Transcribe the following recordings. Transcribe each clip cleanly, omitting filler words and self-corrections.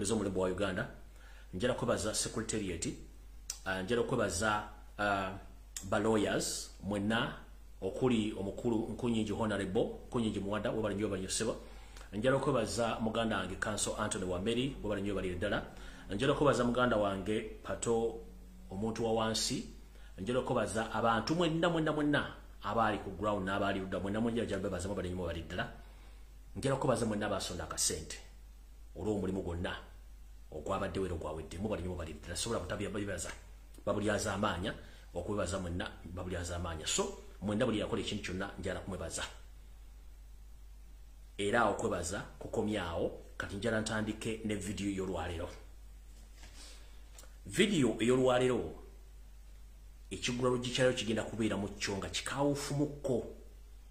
abakulembeze omulembe wa Uganda, njala kwebaza secretariat, njala kwebaza ba lawyers mwenna okuli omukulu Nkunyingi Honorable Nkunyingi Muwanda webali nyo banyoseba, njala kwebaza muganda wange Council Anthony Wameri webali nyo bali ddala, njala kwebaza muganda wange Pato omuntu wa wansi, njala kwebaza abantu mwenna abali ku ground n'abali ludda mwenna mwenna jambe bazamo bali nyo bali ddala, njala kwebaza mwenna basonda akasente olw'omulimu gwonna ogwabadde wero gwawedde mu bali nyo bali ddala, sobola kutabya babibaza babulyaza amaanya okwebaza mwenna babulyaza amaanya, so mwenna buli yakola ekintu kyonna njala kumwebaza era okwebaza kukomyawo. Kati njala ntandike ne video y'olwalero. Video ey'olwalero ekigula luggi kyayo kigenda kubeera mu kyo nga kikawufumuko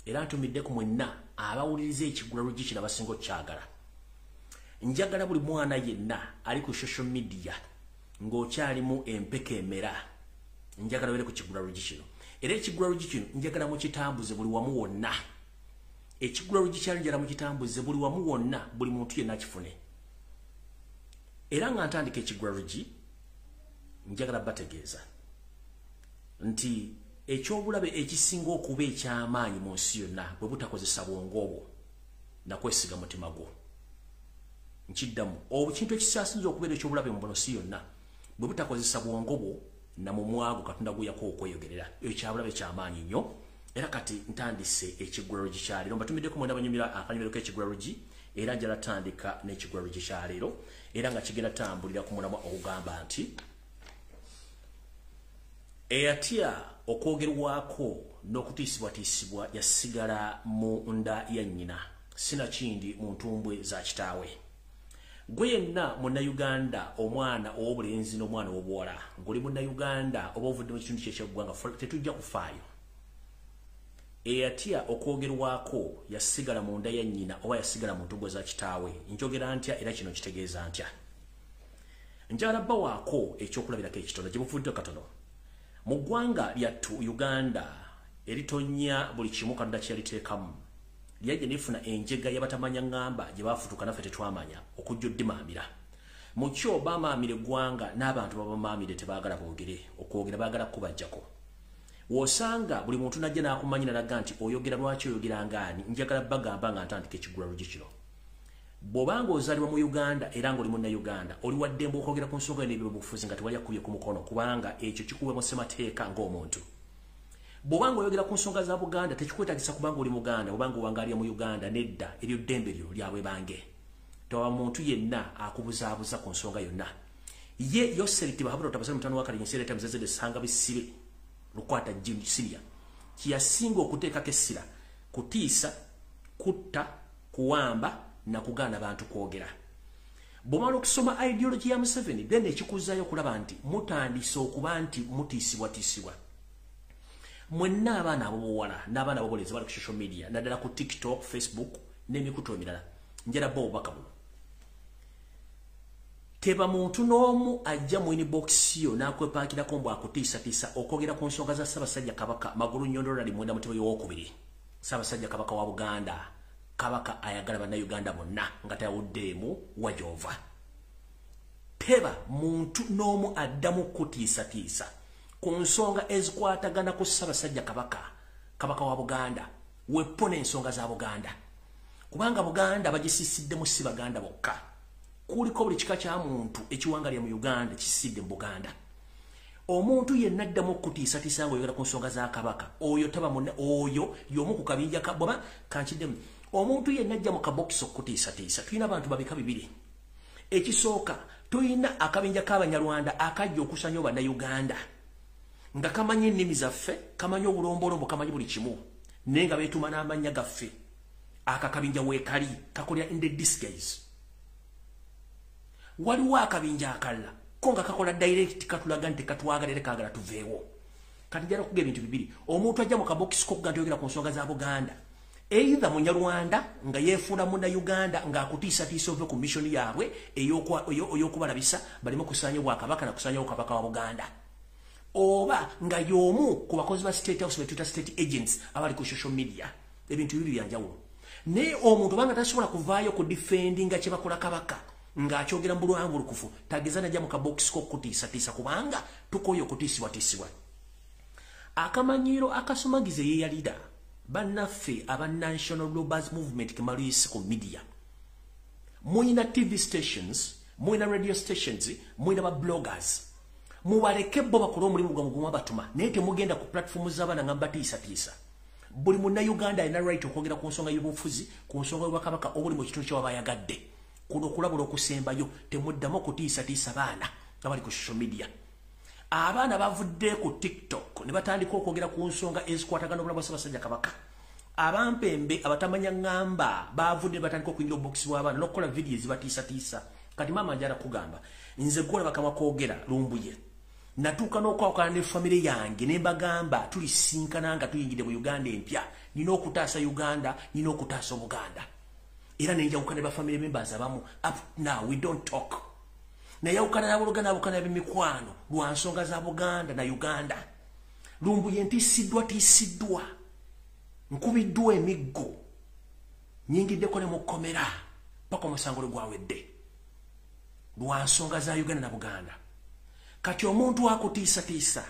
era ntumidde ku mwenna abawuliriza ekigula luggi kino abasinga okyagala. Njagala buli mwana yenna ali ku social media ng'okyalimu empeke emera, njagala were ku kigula luggi kino era ekigula luggi kino njagala mu kitambuze buli wamu wonna. Ekigula luggi kyayo njagala mu kitambuze buli wamu wonna, buli muntu yenna kifune. Era nga ntandika ekigula luggi njagala bategeeza nti ekyobulabe ekisinga okuba eky'amaanyi mu nsi yonna bwe butakozesa bwongo obwo na kwesiga mutima gwo. Nkiddamu, obukintu ekisaasinza okubeera ekyobulabe mu nsi yonna bwe butakozesa bwongo bwo na mu mwago Katonda guyako okweyogerera, ekyabulabe ky'amaanyi nnyo. Era kati ntandise ekigula luggi kya leero, mbatumiddeko mwenda banyumira akanyumiro k'ekigula luggi, era njala tandika n'ekigula luggi kya leero era nga kigenda tambulira ku mulamwa okugamba nti eyatya okwogerwako n'okutiisibwatiisibwa yasigala mu nda ya nnyina, sinakindi mu ntumbwe za kitaawe. Gwe yenna Munnayuganda, omwana ow'obulenzi n'omwana ow'obuwala, ng'oli Munnayuganda oba ovudde mu kitundu ky'eggwanga, tetujja kufaayo. Eyatya okwogerwako yasigala mu nda ya nnyina oba yasigala mu ntumbwe za kitaawe. Njogera ntya era kino kitegeeza ntya? Njagala bbawaako ekyokulabirako ekitono gye buvudde katono. Mu ggwanga lyattu Uganda eritonya buli kimu Katonda kye yaliteekamu, lyajja nefuna enjega y'abatamanya ngamba gye baafutuka naffe tetwamanya okujja oddimaamira. Mu kyo baamaamira eggwanga n'abantu babamaamire tebaagala boogere, okwogera baagala kubajjako. Wosanga buli muntu najja n'akumanya nalaga nti oyogera lwaki oyogera ngaani, njagala bagamba nga ntandika ekigula luggi kino. Bw'obanga ozaalibwa mu Uganda era ng'oli Munnayuganda, oli wa ddembe okwogera ku nsonga n'ebyobufuzi nga tewali akubye ku mukono, kubanga ekyo kikuwe mu ssemateeka ng'omuntu. Bw'obanga oyogera ku nsonga za Buganda tekikwetagisa kubanga oli Muganda, obanga owangaalira mu Uganda, nedda eryo ddembe lyo lyabwe bange. Tewaba muntu yenna akubuzaabuza ku nsonga yonna. Ye yoselektiba habula otabasale mutano wa Kalinyi Nsereta Mzezede Sanga Bisibe Lukwata Jim Siria kiyasinga okuteekako essira, kutiisa, kutta, kuwamba na kugaana bantu kwogera. Bw'omala okusoma ideology ya Museveni then ekikuzzaayo okulaba nti mutandise okuba nti mutiisibwatiisibwa. Mwenna abaana ab'obuwala n'abaana ab'obulenzi bali ku social media naddala ku TikTok, Facebook n'emikutu emirala, njala bba obubaka buno. Teba muntu n'omu ajja mu inbox yo n'akwepaakirako mbu akutiisatiisa okwogera ku nsonga za Ssaabasajja Kabaka Magulu Nnyondolo ali mwenda Mutebi w'okubiri, Ssaabasajja Kabaka wa Buganda, Kabaka ayagala Bannayuganda bonna nga tayawuddeemu wajova. Teba muntu n'omu addamu kutiisatiisa ku nsonga ezikwatagana ku Ssaabasajja Kabaka, Kabaka wa Buganda, weppona ensonga za Buganda. Kubanga Buganda bagisiisiddemu si Baganda bokka. Kuliko buli kika kya muntu ekiwangalya mu Uganda kisidde mu Buganda. Omuntu yenna addamu okutiisatiisa ng'oyogera ku nsonga za Kabaka, oyo taba munna, oyo y'omu ku kabinja kaboma kankiddemu. Omuntu yenna ajja mu kabokisi okutiisatiisa. Tulina abantu babika bibiri. Ekisooka, tulina akabinja k'Abanyarwanda akajja okusanya Bannayuganda nga kamanyi ennimi zaffe, kamanyi obulombolombo, kamanyi buli kimu, naye nga beetuma n'amannya gaffe. Akakabinja weekali kakolera in the disguise. Waliwo akabinja akalala ko nga kakola direct katulaga nti katwagalire kaagala tuveewo. Kati njala okuga ebintu bibiri. Omuntu ajja mu kabokisi kokuganda oyogera ku nsonga za Buganda, either Munyarwanda nga yeefuula Munnayuganda ng'akutiisatiisa ove ku mission yaabwe ey'okubalabisa baleme kusaanya Obwakabaka na kusaanyawo Kabaka wa Buganda, oba nga y'omu ku bakozi ba State House betuyita state agents abali ku social media. Ebintu bibiri bya njawulo. Naye omuntu obanga tasobola kuvaayo ku defendinga kye bakola Kabaka ng'akyogera mu bulwangulukufu tageza najja mu kabokisi k'okutiisatiisa kubanga tukoyo okutiisibwatiisibwa. Akamanyiiro akasumagize ye yalida bannaffe aba National Robbers Movement kemaluyise ku media. Muyina TV stations, muyina radio stations, muyina ba bloggers. Mubaleke bo bakola omulimu gwa batuma naye temugenda ku platform z'abaana nga batiisatiisa. Buli munna Uganda alina right okwogera ku nsonga y'obufuzi, ku nsonga y'obwakabaka obuli mu kitundu ky'abayagadde. Kuno okulabula okusembayo temuddamu okutiisatiisa baana nga bali ku social media. Abaana bavudde ku TikTok ne batandika okwogera ku nsonga ezikwatagana n'obulamu bwa Ssaabasajja Kabaka. Abampembe abatamanya ngamba bavudde batandika okuyingira obubokisi bw'abaana n'okukola vidiyo ezibatiisatiisa. Kati maama njala kugamba nze gwola bakama kwogera Lumbuye. Natuuka n'okwawukana ne famire yange ne mbagamba tulisinkana nga tuyingidde mu Uganda empya. Nina okutaasa Uganda, nina okutaasa Obuganda. Era ne njawukana ne bafamire members abamu. Up now we don't talk. Nayawukana n'abologana abukana b'emikwano lwa nsonga za Buganda na Uganda. Lumbuye tiisiddwa. Nkubiddwa emiggo. Nyingiddeko ne mu kkomera paka omusango lwe gwawedde. Lwa nsonga za Uganda na Buganda. Kati omuntu akutiisatiisa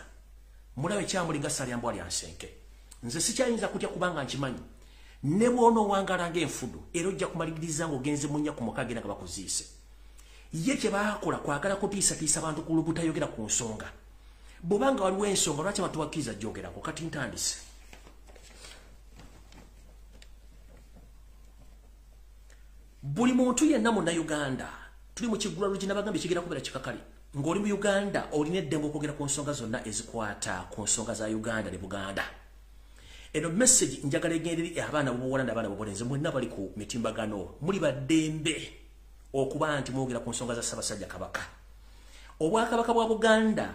mulabe kyamulinga Salyambo ali ansenke. Nze sikyayinza kutya kubanga nkimanyi. Ne bw'onoowangala ng'enfudu era ojja kumaliriza ng'ogenze mu nnyako mukagenda nga bakuziise. Ye kye baakola kwagala kutiisatiisa abantu ku lubutayogera ku nsonga. Bw'obanga waliwo ensonga lwaki abantu bakkiriza gyogerako kati ntandise. Buli muntu yenna Munnayuganda tuli mu kiggula LUJJI nabagambye kigenda kubeera kikakali. Ng'oli mu Uganda olina eddembe okwogera ku nsonga zonna ezikwata ku nsonga za Uganda ne Buganda. Eno message njagala egenderi abaana b'obuwala n'abaana b'obulenzi mwenna bali ku mitimbagano muli baddembe okuba nti mwogera ku nsonga za Ssaabasajja Kabaka. Obwakabaka bwa Buganda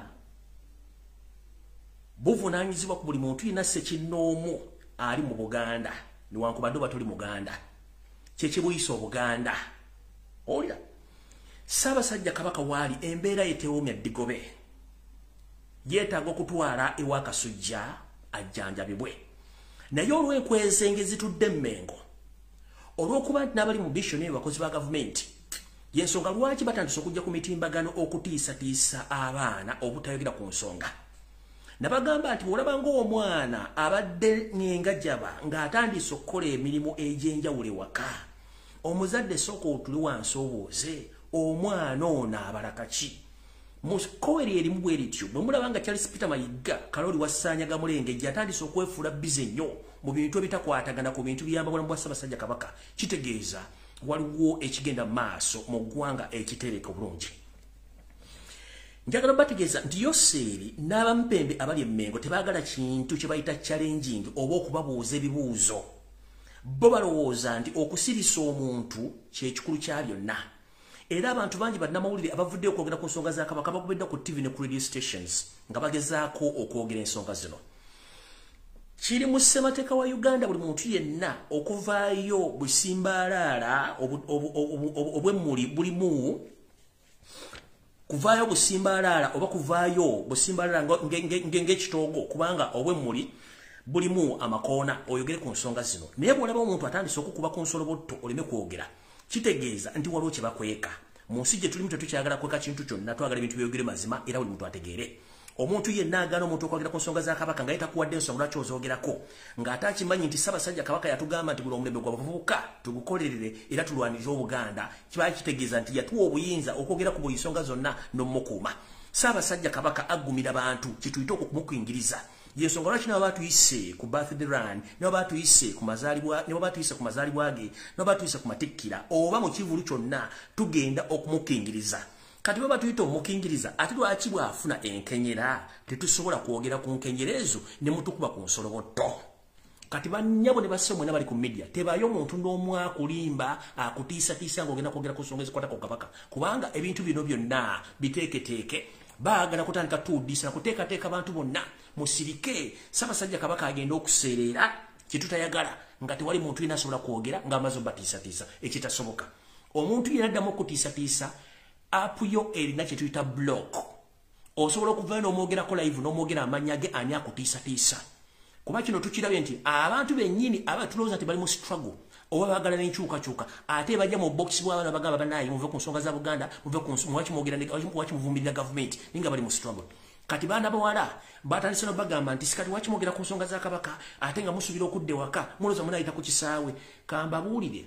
buvunaanyizibwa ku buli muntu yenna ssekinnoomu ali mu Buganda newankubadde oba toli Muganda. Kye kibuyisa Obuganda. Olya Ssaabasajja Kabaka waali embeera yetewoomya ddigobe. Yeetaaga okutwala ewa Kasujja ajjanjabibwe. Naye olw'enkwezenge zitudde Mmengo, olw'okuba nti n'abali mu dictionary bakozi ba gavumenti, y'ensonga lwaki batandise okujja ku mitimbagano okutiisatiisa abaana obutayogera ku nsonga. Nabagamba nti bw'olaba ng'omwana abadde ng'engajjaba ng'atandise okukola emirimu egy'enjawulo ewaka, omuzadde sooka otuli wansi obuuze omwana ono abala kaki. Muskoweri erimu bwe lityo bwe mulaba nga Charles Peter Mayiga Kaloli Wassaanyaga Mulengejja atandise okwefuula bize nnyo mu bintu ebitakwatagana ku bintu biyamba bulamu bwa Ssaabasajja Kabaka, kitegeeza waliwo ekigenda maaso mu ggwanga ekitereka obulungi. Njagala bategeeza nti Yoseeri n'abampembe abali Mmengo tebaagala kintu kye bayita challenging oba okubabuuza ebibuuzo. Bo balowooza nti okusirisa omuntu ky'ekikulu kya byonna. Era abantu bangi bannamawulire abavudde okwogera ku nsonga za Kabaka bakubedde ku TV ne ku radio stations nga bagezaako okwogera ensonga zino. Kiri mu ssemateeka wa Uganda buli muntu yenna okuvaayo busimbaalaala obw'emmuli bulimu kuvaayo busimbaalaala oba kuvaayo busimbaalaala ng'ekitoogo kubanga obw'emmuli bulimu amakoona oyogere ku nsonga zino. Naye bw'olaba omuntu atandise okukuba ku nsolobotto oleme kwogera, kitegeeza nti waliwo kye bakweka. Mu nsi gye tulimu tetukyagala kweka kintu kyonna, twagala ebintu byogere mazima era buli muntu ategeere. Omuntu yenna agaana omuntu okwogera ku nsonga za Kabaka nga yetakuwadde ensonga lwaki ozoogerako ng'ate akimanyi nti Ssaabasajja Kabaka yatugamba nti buli omulembe gw'abavubuka tugukolerere era tulwanirire Obuganda. Kiba kitegeeza nti yatuwa obuyinza okwogera ku buli nsonga zonna n'omukuuma. Ssaabasajja Kabaka aggumira bantu kituyite okumukuyingiriza. Yensonga lwaki nabo batuyise ku birthday run, nabo batuyise ku mazaalibwa ge, nabo batuyise ku matikkira oba mu kivulu kyonna tugenda okumukingiriza. Kati bwe batuyita omukingiriza ate lwaki bw'afuna enkenyera tetusobola kwogera ku nkenyera ezo ne mutukuba ku nsolobotto. Kati bannyabo ne basse mwena bali ku media tebaayo omuntu n'omu akulimba akutiisatiisa ng'ogenda kwogera ku nsonga ezikwata ku Kabaka kubanga ebintu bino byonna biteeketeeke. Baagala kutandika tuudisa kuteekateeka abantu bonna musirike Ssaabasajja Kabaka agenda okuseerera kye tutayagala nga tewali muntu yenna asobola kwogera ng'amaze obatiisatiisa ekitasoboka. Omuntu yenna addamu okutiisatiisa apu yo erina kye tuyita block. Osobola okuvaayo n'omwogerako live n'omwogera amannya ge ani akutiisatiisa. Kuba kino tukirabye nti abantu bennyini abatulowooza nti bali mu struggle oba bagala n'enkyukakyuka ate bajja mu box bw'abaana bagamba banaye muve ku nsonga za Buganda muve ku wakimuvumirira gavumenti ninga bali mu struggle kati baana bawala batandise no bagamba nti sikati wakimogera ku nsonga za Kabaka ate nga musubira okudde waka muloza munayita ku kisaawe kamba buulire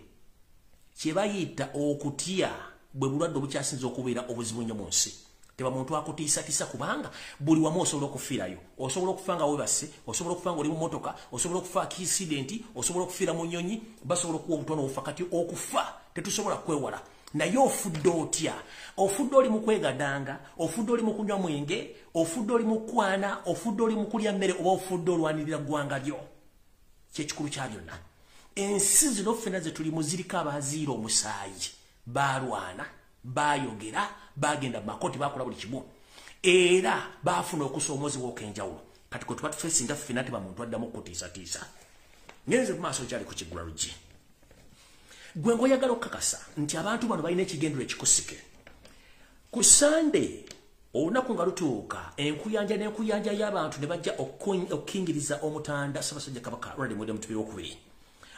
kye bayita okutya bwe bulwadde obukyasinza okubeera obuzibu nnyo mu nsi teba muntu akutiisatiisa kubanga buli wamu osobola okufiirayo osobola okufa nga webase osobola okufa nga oli mu motoka osobola okufa akisidenti osobola okufiira mu nnyonyi basobola okuwa obutono obufa kati okufa tetusobola kwewala naye ofudde otya ofudde oli mu kwegadanga ofudde oli mu kunywa mwenge ofudde oli mu kwana ofudde oli mu kulya mmere oba ofudde olwanirira ggwanga lyo kyekikulu kya byonna ensi zino ffena ze tuli muzirika abaziira omusaayi balwana bayogera bagenda mu makoti bakola buli kimu era bafuna okusoomozi w'okwenjawulo kati kwe tuba tufeesinga ffena teba muntu addamu okutiisatiisa ngenze mu maaso kyali ku KIGULA LUJJI gwe ngoyagala okukakasa nti abantu bano balina ekigendero ekikusike ku Sande olunaku nga lutuuka enkuyanja n'enkuyanja y'abantu ne bajja okukingiriza omutanda Ssaabasajja Kabaka Ronald Muwenda Mutebi II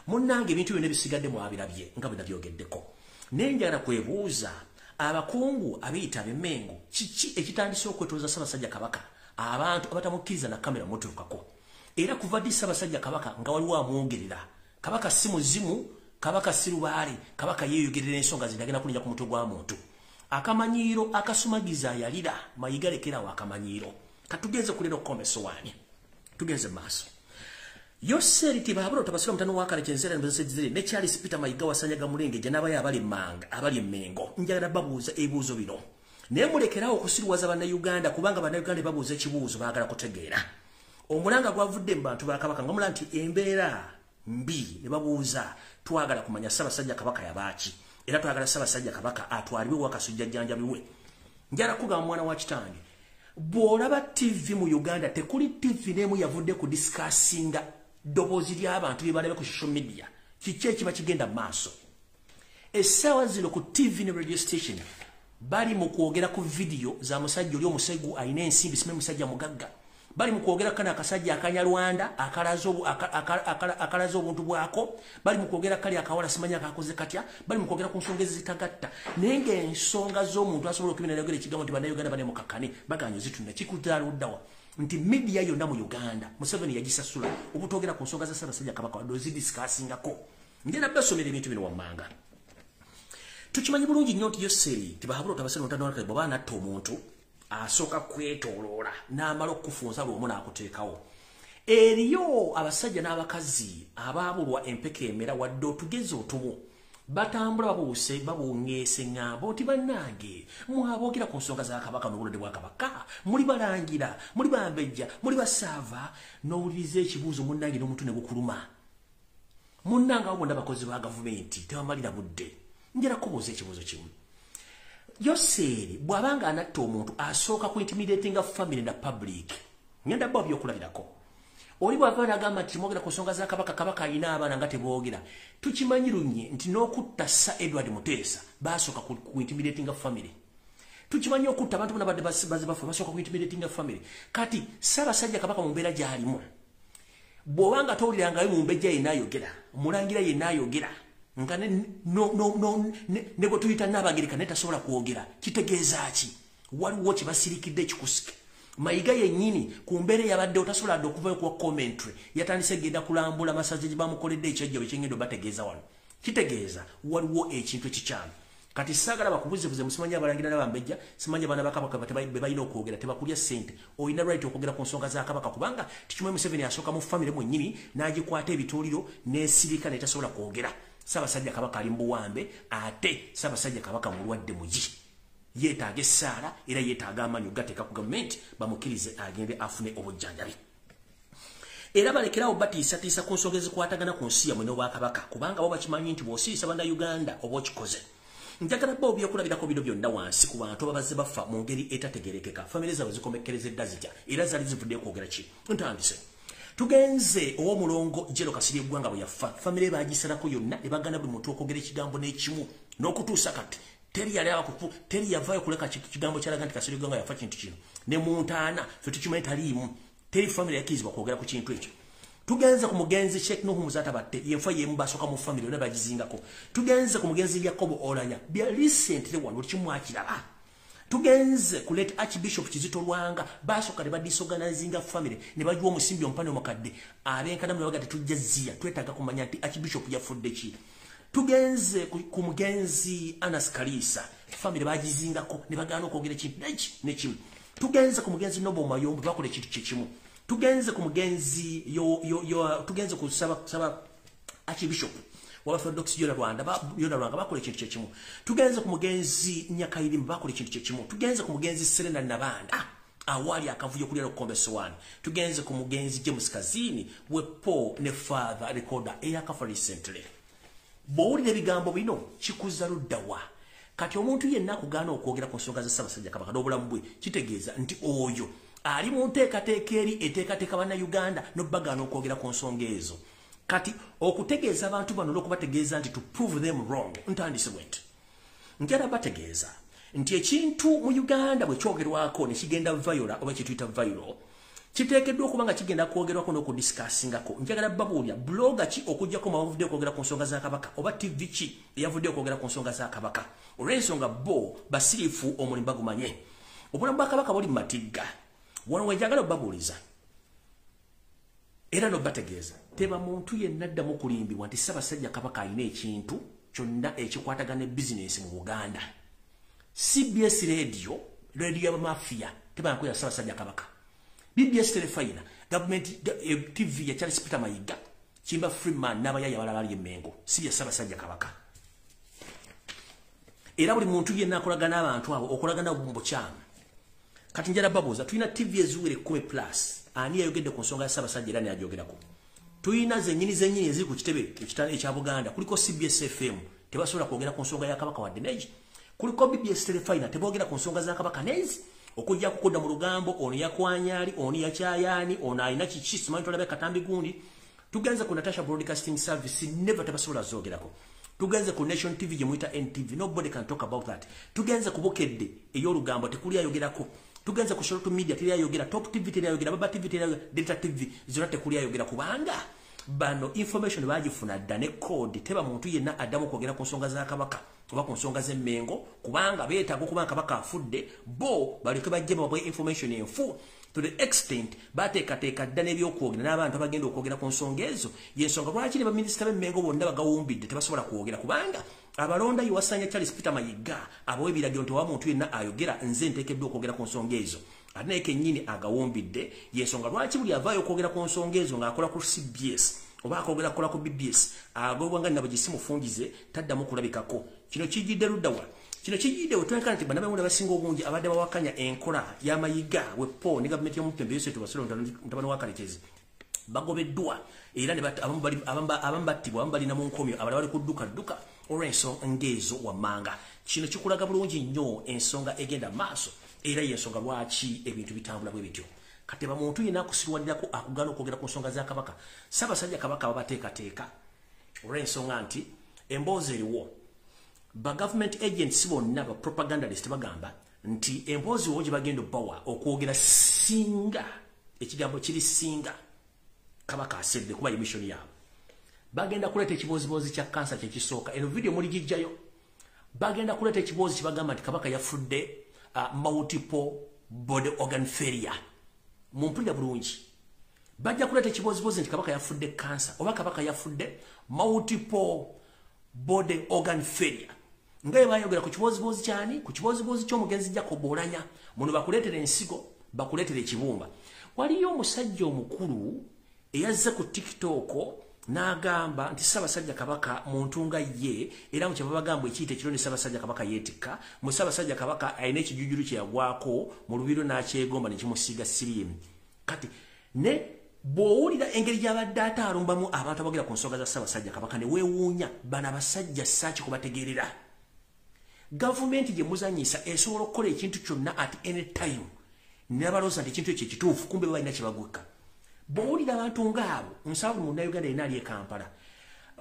munnange ebintu byonna bisigadde mwabirabye nga bwe nabyogeddeko nenjagala kwebuuza abakungu abiyita ab'Emmengo kiki ekitandise okwetooza Ssaabasajja Kabaka abantu abatamukkiriza na kamera mutuukako era kuva ddi Ssaabasajja Kabaka nga waliwo amwogerera Kabaka si muzimu Kabaka si lubaale Kabaka yeeyogerera ensonga zindagenda kulinnya ku mutwe gwa muntu akamanyiiro akasumagiza yalira mayiga lekerawo akamanyiiro katugenze kulera okukomesa wani tugenze maaso Yoseri tibaburo tabasula mutano wakale kyenzera mbezezezere ne Charles Peter Mayiga wasanyaga mulenge je nabaye abali manga abali Mmengo njagala babuuza ebibuuzo bino ne mulekerawo okusirwaza bana Uganda kubanga bana Uganda babuuza ekibuuzo baagala kutegeera omulanga gwavudde mu bantu ba Kabaka ngamula nti embeera mbi ne babuuza twagala kumanya Ssaabasajja Kabaka yabaaki era twagala Ssaabasajja Kabaka atwalibwe wakasujja jjanjabiwe njala kugamba mwana wa kitange bw'olaba TV mu Uganda tekuli TV n'emu yavudde ku discussinga ddoboozi ly'abantu bye balabe ku social media kiki ekiba kigenda mu maaso essaawa zino ku TV ne radio station bali mu kwogera ku video za musajja oli omusegu alina ensimbi simanyi musajja mugagga bali mu kwogera kana akasajja akanyalwanda akalaza obuntu bwako bali mu kwogera kali akawala simanyi akakoze katya bali mu kwogera ku nsonga ezitagatta naye ng'ensonga z'omuntu asobola okubina nayogera ekigambo nti bannayuganda bane mukakane baganye zitunda kikutaaluddawa nti media yonna mu Uganda Museveni yagisasula obutogera ku nsonga za Ssaabasajja Kabaka wadde ozidiscussingako ngenda basomera ebintu bino wammanga tukimanyi bulungi nnyo nti Yoseri tibahabula otabasene ontanda wanakale bw'oba natta omuntu asooka kwetooloola n'amala okufunza lw'omu n'akuteekawo eriyo abasajja n'abakazi abaabulwa empeka emera wadde otugezi otumu batambula babuuse babungeese ŋŋamba oti bannange mwaboogera ku nsonga za Kabaka n'obulwadde bwa Kabaka muli balangira muli bambejja muli basaava n'owuliriza ekibuuzo munnange n'omuntu ne gukuluma munnange abo bonna bakozi ba gavumenti tebamalira budde njala kubuuza ekibuuzo kimu Yoseri bw'abanga anatta omuntu asooka ku intimidating family na public ngenda bba byokulabirako oli bw'ava n'agamba nti mwogera ku nsonga za Kabaka Kabaka alina abaana nga teboogera tukimanyi lunye nti n'okutta Sir Edward Muteesa basooka ku intimidating family tukimanyi okutta abantu bonna badde bafa basooka ku intimidating family kati Ssaabasajja Kabaka mu mbeera gy'alimu bw'obanga towulirangayo mu mbejja yenna ayogera mulangira yenna ayogera nga ne gwe tuyita Nnabagereka naye tasobola kwogera kitegeeza ki waliwo kye basirikidde ekikusike Mayiga yennyini ku mbeera yabadde otasobola dde okuvayo kuwa commentary yatandise genda kulambula masazi gye bamukoledde ekyejjo bekyengendo bategeeza wano kitegeeza waliwo ekintu ekikyamu kati saagala bakubuzebuze musimanyi abalangira n'abambejja simanyi abaana ba Kabaka be balina okwogera tebakulya ssente olina right okwogera ku nsonga za Kabaka kubanga tikimanyi Museveni asooka mu famire mwennyini n'agikwata ebituuliro n'esirika n'etasobola kwogera Ssaabasajja Kabaka ali mu buwambe ate Ssaabasajja Kabaka mulwadde mugi yeetaaga essaala era yeetaaga amaanyi ogateeka ku gavumenti bamukkirize agende afune obujjanjabi era balekerawo batiisatiisa ku nsonga ezikwatagana ku nsi yamwe n'Obwakabaka kubanga bo bakimanyi nti bw'osiisa bannayuganda oba okikoze njagala bba obyokulabirako bino byonna wansi ku bantu ababazze bafa mu ngeri etategerekeka famire zaabwe zikomekkerezedda zitya era zaali zivudde kwogera ki ntandise tugenze ow'omulongo Jero Kasirye eggwanga bwe yafa famire baagisalako yonna ne bagana buli muntu okwogera ekigambo n'ekimu n'okutuusa kati teri yavaayo kuleka kigambo kyalaga nti Kasirye eggwanga yafa kintu kino ne muntaana fe tukimanyi taliimu teri famire yakkirizibwa kwogera ku kintu ekyo tugenze ku mugenzi Sheikh Nuhu Muzatabatte yenfa yembasoka mu family ne bagizingako tugenze ku mugenzi Yakobo Olanya bya recently wano kimwakiraba tugenze kuleta Archbishop Kizito Lwanga basoka ne badisorganizinga family ne bajwa omusimbi ompane omukadde abenkana mu bagati tujjazia twetaga kumanya nti Archbishop yafudde ki tugenze ku mugenzi Anas Kalisa family bagizingako ne bagana okwogera kintu nekimu tugenze ku mugenzi Nobo Mayombe bakole kintu kikimu tugenze ku mugenzi tugenze ku saba Archbishop wa Orthodox yona Rwanda bakole kintu kikimu tugenze ku mugenzi Nyakayirimba bakole kintu kikimu tugenze ku mugenzi Serena Nabanda awali akavuyo kulira Lukombeso 1 tugenze ku mugenzi James Kazini wepo ne father recorder eyakafa recently bowuli ebigambo bino kikuza luddawa kati omuntu yenna kugana okwogera ku nsonga za Ssaabasajja Kabaka n'obulamu bwe kitegeeza nti oyo ali mu nteekateeka eri eteekateeka banna Uganda n'obbagana okwogera ku nsonga ezo kati okutegeeza abantu bano n'okubategeeza nti to prove them wrong ntandise bwenti njala bategeeza nti ekintu mu Uganda bwe kyogerwako ne kigenda viola oba kituyita viral kiteekeddwa okuba nga kigenda kwogerwako n'okudiscussingako njagala babuulya bloga ki okujjako mawavudde okwogera ku nsonga za Kabaka oba TV ki eyavudde okwogera ku nsonga za Kabaka olw'ensonga bo basirifu omulimu bagumanye obulamu bwa Kabaka buli matigga wano wejagala obabuuliza era n'obategeeza teba muntu yenna addamu kulimbibwa nti Ssaabasajja Kabaka alina ekintu kyonna ekikwatagana bizinesi mu Buganda CBS radio y'abamafia tebankwera Ssaabasajja Kabaka BBS Telefina government TV ya Charles Peter Mayiga Chimba Freeman n'abayaya balala ali Mengo si ya Ssaabasajja Kabaka era buli muntu yenna akolagana abantu abo okolagana bumbo kyama kati njala babuuza tulina TV ezuwere 10+ ani yayogedde ku nsonga ya Ssaabasajja era ne ajogerako tulina zennyini eziri ku kitebe ekya Buganda kuliko CBS FM tebasobola kwogera ku nsonga ya Kabaka wadde neji kuliko BBS Telefina tebogera ku nsonga za Kabaka nezi okujja kukoda mu lugambo ono yakwanyali ono yakyayani ono alina kiki simanyi tolabe katambi gundi tugenze ku Natasha Broadcasting Service never tabasobola zogerako tugenze ku Nation TV gye muyita NTV nobody can talk about that tugenze ku Bukedde ey'olugambo tekuli ayogerako tugenze ku Short Media teri ayogera Top TV teri ayogera Baba TV teri ayogera Delta TV zonna tekuli ayogera kubanga bano information bagifuna dda ne code teba muntu yenna addamu kwogera ku nsonga za Kabaka oba ku nsonga z'emmengo kubanga beetaaga okuba Kabaka afudde bo baleke bajje babwe information enfu to the extent bateekateeka dda n'ebyokwogera n'abantu abagenda okwogera ku nsonga ezo y'ensonga lwaki ne baminisita b'emmengo bonna bagawumbidde tebasobola kwogera kubanga abalonda yiwasanya Charles Peter Mayiga abawe ebiragiro nti wa muntu yenna ayogera nze nteekeddwa okwogera ku nsonga ezo ate kennyini agawumbidde y'ensonga lwaki buli avaayo okwogera ku nsonga ezo ng'akola ku CBS oba akwogera kukola ku BBS agobwanga nabo gisimufungize taddamu kulabikako kino kijidde luddawa kino kijidde wetwenkana nti banabawunda basinga obungi abadde bawakanya enkola y'amayiga wepo ne gavumenti y'omupembeeso tubasolo mutabani wa Kalekezi bagobeddwa era abamu battibwa abamu balina mu nkomyo abalala bali kudduka olw'ensonga ezo wammanga kino kikulaga bulungi nnyo ensonga egenda maaso era y'ensonga lwaki ebintu bitambula bwe bityo kateba muntu yina akusirwanirako akugana okwogera ku nsonga za Kabaka Ssaabasajja Kabaka babateekateeka olw'ensonga nti emboozi eriwo ba government agents bonna ba propagandalist bagamba nti emboozi wo gye bagenda obbawa okwogera singa ekigambo kiri singa Kabaka asedde kuba emission yaabwe bagenda kuleeta ekibooziboozi kya kansa kyekisooka eno video muli gijjayo bagenda kuleeta ekiboozi kibagamba nti Kabaka yafudde multiple body organ failure mumpulira bulungi bajja kuleeta ekibooziboozi nti Kabaka yafudde kansa oba Kabaka yafudde multiple body organ failure ngaye bayogera ku kibooziboozi kyani ku kibooziboozi ky'omugenzi Jacob Olanya muno bakuleetera ensigo bakuleetera ekibumba waliyo omusajja omukulu eyazze ku TikTok n'agamba nti Ssaabasajja Kabaka muntu nga ye era mu kyabagamba ekiyita ekiro ne Ssaabasajja Kabaka yeetikka mu Ssaabasajja Kabaka alina ekijujulu kye yagwako mu lubiro n'akyegomba ne kimusiiga siriimu kati ne bw'owulira engeri gy'abadde ate alumbamu abantu abogera ku nsonga za Ssaabasajja Kabaka ne weewuunya bano abasajja saaki kubategeerera gavumenti gye muzannyisa esobola okukola ekintu kyonna at any time ne balooza nti ekintu ekyo ekituufu kumbe balina kye bagweka bw'owulira abantu ng'abo nsaba buli munnayuganda yenna ali e Kampala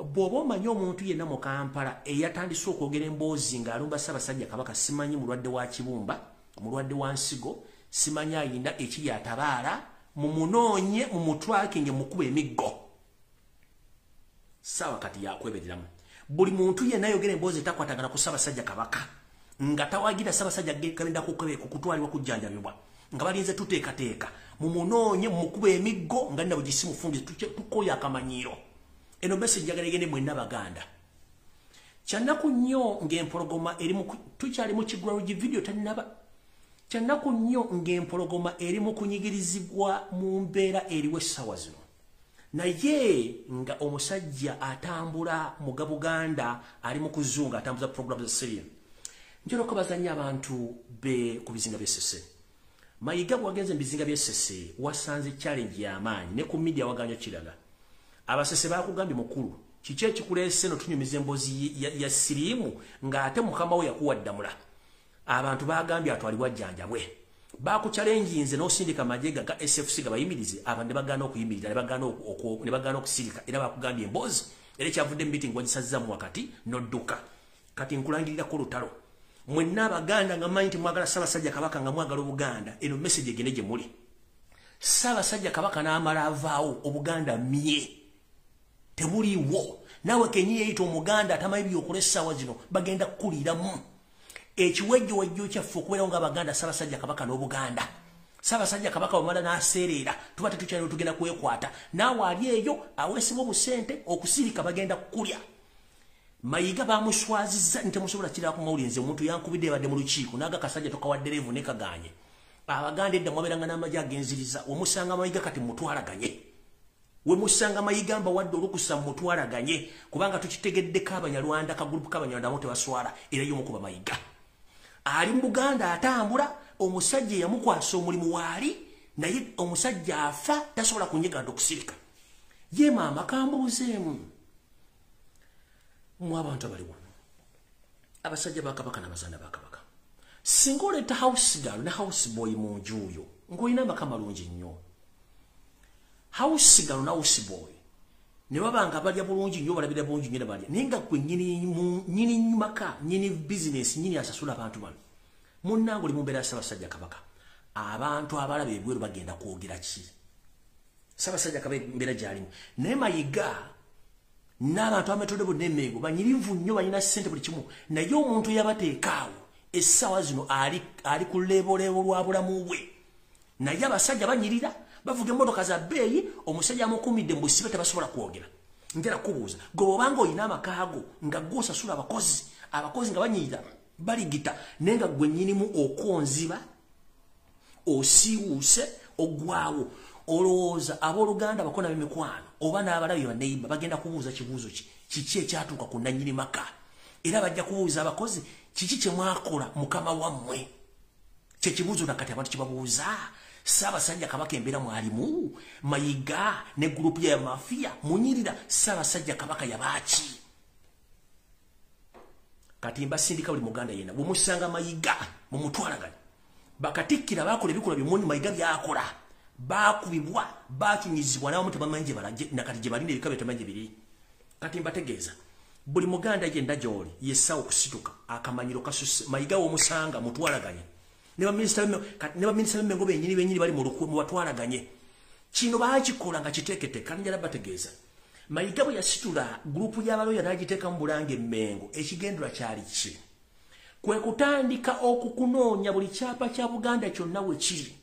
bw'oba omanyi omuntu yenna mu Kampala eyatandise okwogera emboozi ng'alumba Ssaabasajja Kabaka simanyi mulwadde wa kibumba mulwadde wa nsigo simanyi ayina ekiri atabaala mumunoonye mumutwakinge mukuba emiggo sawa kati ya kwebereramu buli muntu yenna ayogera emboozi takwatagana ku Ssaabasajja Kabaka nga tawagira Ssaabasajja genda kukutwalibwa kujjanjabibwa nga balinze tuteekateeka mumunoonye mukube emiggo nga nabo gisimu fundi tukoya akamanyiro eno message njagala igende mwenna Baganda kyanaku nnyo ng'empologoma eri mu tukyali mu kigwarugi video tanaba kyanaku nnyo ng'empologoma eri mu kunyigirizibwa mu mbeera eriwe essaawa zino naye nga omusajja atambula mu Buganda ali mu kuzunga atambuza program za Syria njero ko bazanya abantu be ku bizinga by'essese Mayiga bwagenze bizinga by'essese wasanze challenge y'amaanyi ne ku media waganya kiraga abasese bakugambye mukulu kiche kikulese no tunyumize embozi ya sirimu nga ate mukama we yakuwaddamula abantu bagambye atwalibwa jjanjabwe baku challenge inze no sindika majega ga SFC gabayimirize abande bagana okuyimirira ne bagana okusirika era bakugambye embozi era kyavudde meeting wagisazza mu wakati nodduka kati nkulangirira ko Olutaro mwenna Abaganda nga manyi mwagala Ssaabasajja Kabaka nga mwagala Obuganda eno message egene gye muli Ssaabasajja Kabaka n'amala avaawo Obuganda mye tebuliwo nawe kenyi yeyita Omuganda atamayi byokole essaawa zino bagenda kukuliramu ekiwejjowejjo kyaffe okubeerawo nga Abaganda Ssaabasajja Kabaka n'Obuganda Ssaabasajja Kabaka omala n'aseerera tuba tetukyalina tugenda kwekwata naawe ali eyo aweesibwa obusente okusirika bagenda kukulya Mayiga bamuswaziza ntemusobola kirako mawulinze omuntu yankubidde badde mu lukiiko naga kasajja tokawadde revu ne kaganye Abaganda edda mwaberanga n'amajja agenziriza omusanga Mayiga kati mutwalaganye we musanga Mayiga mba wadde olukusa mutwalaganye kubanga tukitegeddeko Abanyarwanda ka group k'Abanyarwanda amote baswala era y'omukuba Mayiga ali mu Buganda atambula omusajja yamukwasa omulimu waali naye omusajja afa tasobola kunyega okusirika ye maama kambuuzeemu mwabantu abali wano abasajja ba Kabaka n'abazaana ba Kabaka singa oleeta house girl ne house boy mu nju yo ng'olina amaka malungi nnyo house girl na house boy ne babanga balya bulungi nnyo balabira bulungi nnyo balya naye nga gwe nnyini maka nnyini business nnyini asasula abantu bano munnange oli mu mbeera ya Ssaabasajja Kabaka abantu abalaba ebweru bagenda kwogera ki Ssaabasajja Kabaka embeera gy'alimu naye Mayiga n'abantu ametode bonna emmengo banyirivu nnyo balina ssente buli kimu naye omuntu yabateekaawo essaawa zino ali ku leebolebo lwa bulamu bwe naye abasajja banyirira bavuga emmotoka za bbeeyi omusajja amukumidde mu busibe tebasobola kwogera njala kubuuza gwe obanga olina amakaago nga gw'osasula abakozi nga banyirira baligita naye nga gwe nnyinimu okonziba osiiwuuse oggwawo olowooza abooluganda bakona b'emikwano oba n'abalabi banneeyimba bagenda kubuuza kibuuzo kiki ekyatuuka ku nannyini maka era bajja kubuuza abakozi kiki kye mwakola mukama wammwe kyekibuuzo nakati abantu kibabuuza Ssaabasajja Kabaka embeera mwalimu Mayiga ne gurupu ya mafiya munyirira Ssaabasajja Kabaka yabaaki kati mbasindika buli muganda yenna bwemusanga Mayiga mumutwalaganye bakatikkira bakola ebikola by'omundi Mayiga byakola bakubibwa bakinyizibwa nawo mutabamanje balaje nakati gye balinde ebikabe tamanje biri kati mbategeeza buli muganda yenda gyoli yessawo okusituka akamanyiro kasuse Mayiga w'omusanga mutwalaganye ne baminista b'emmengo benyini bali mu batwalaganye kino baakikola nga kiteekete kandi njala bategeeza Mayiga bwe yasitula gurupu y'abaloya n'agiteeka mu Bulange Emmengo ekigendera kyali ki kwe kutandika okukunoonya buli kyapa kya Buganda kyonna we kiri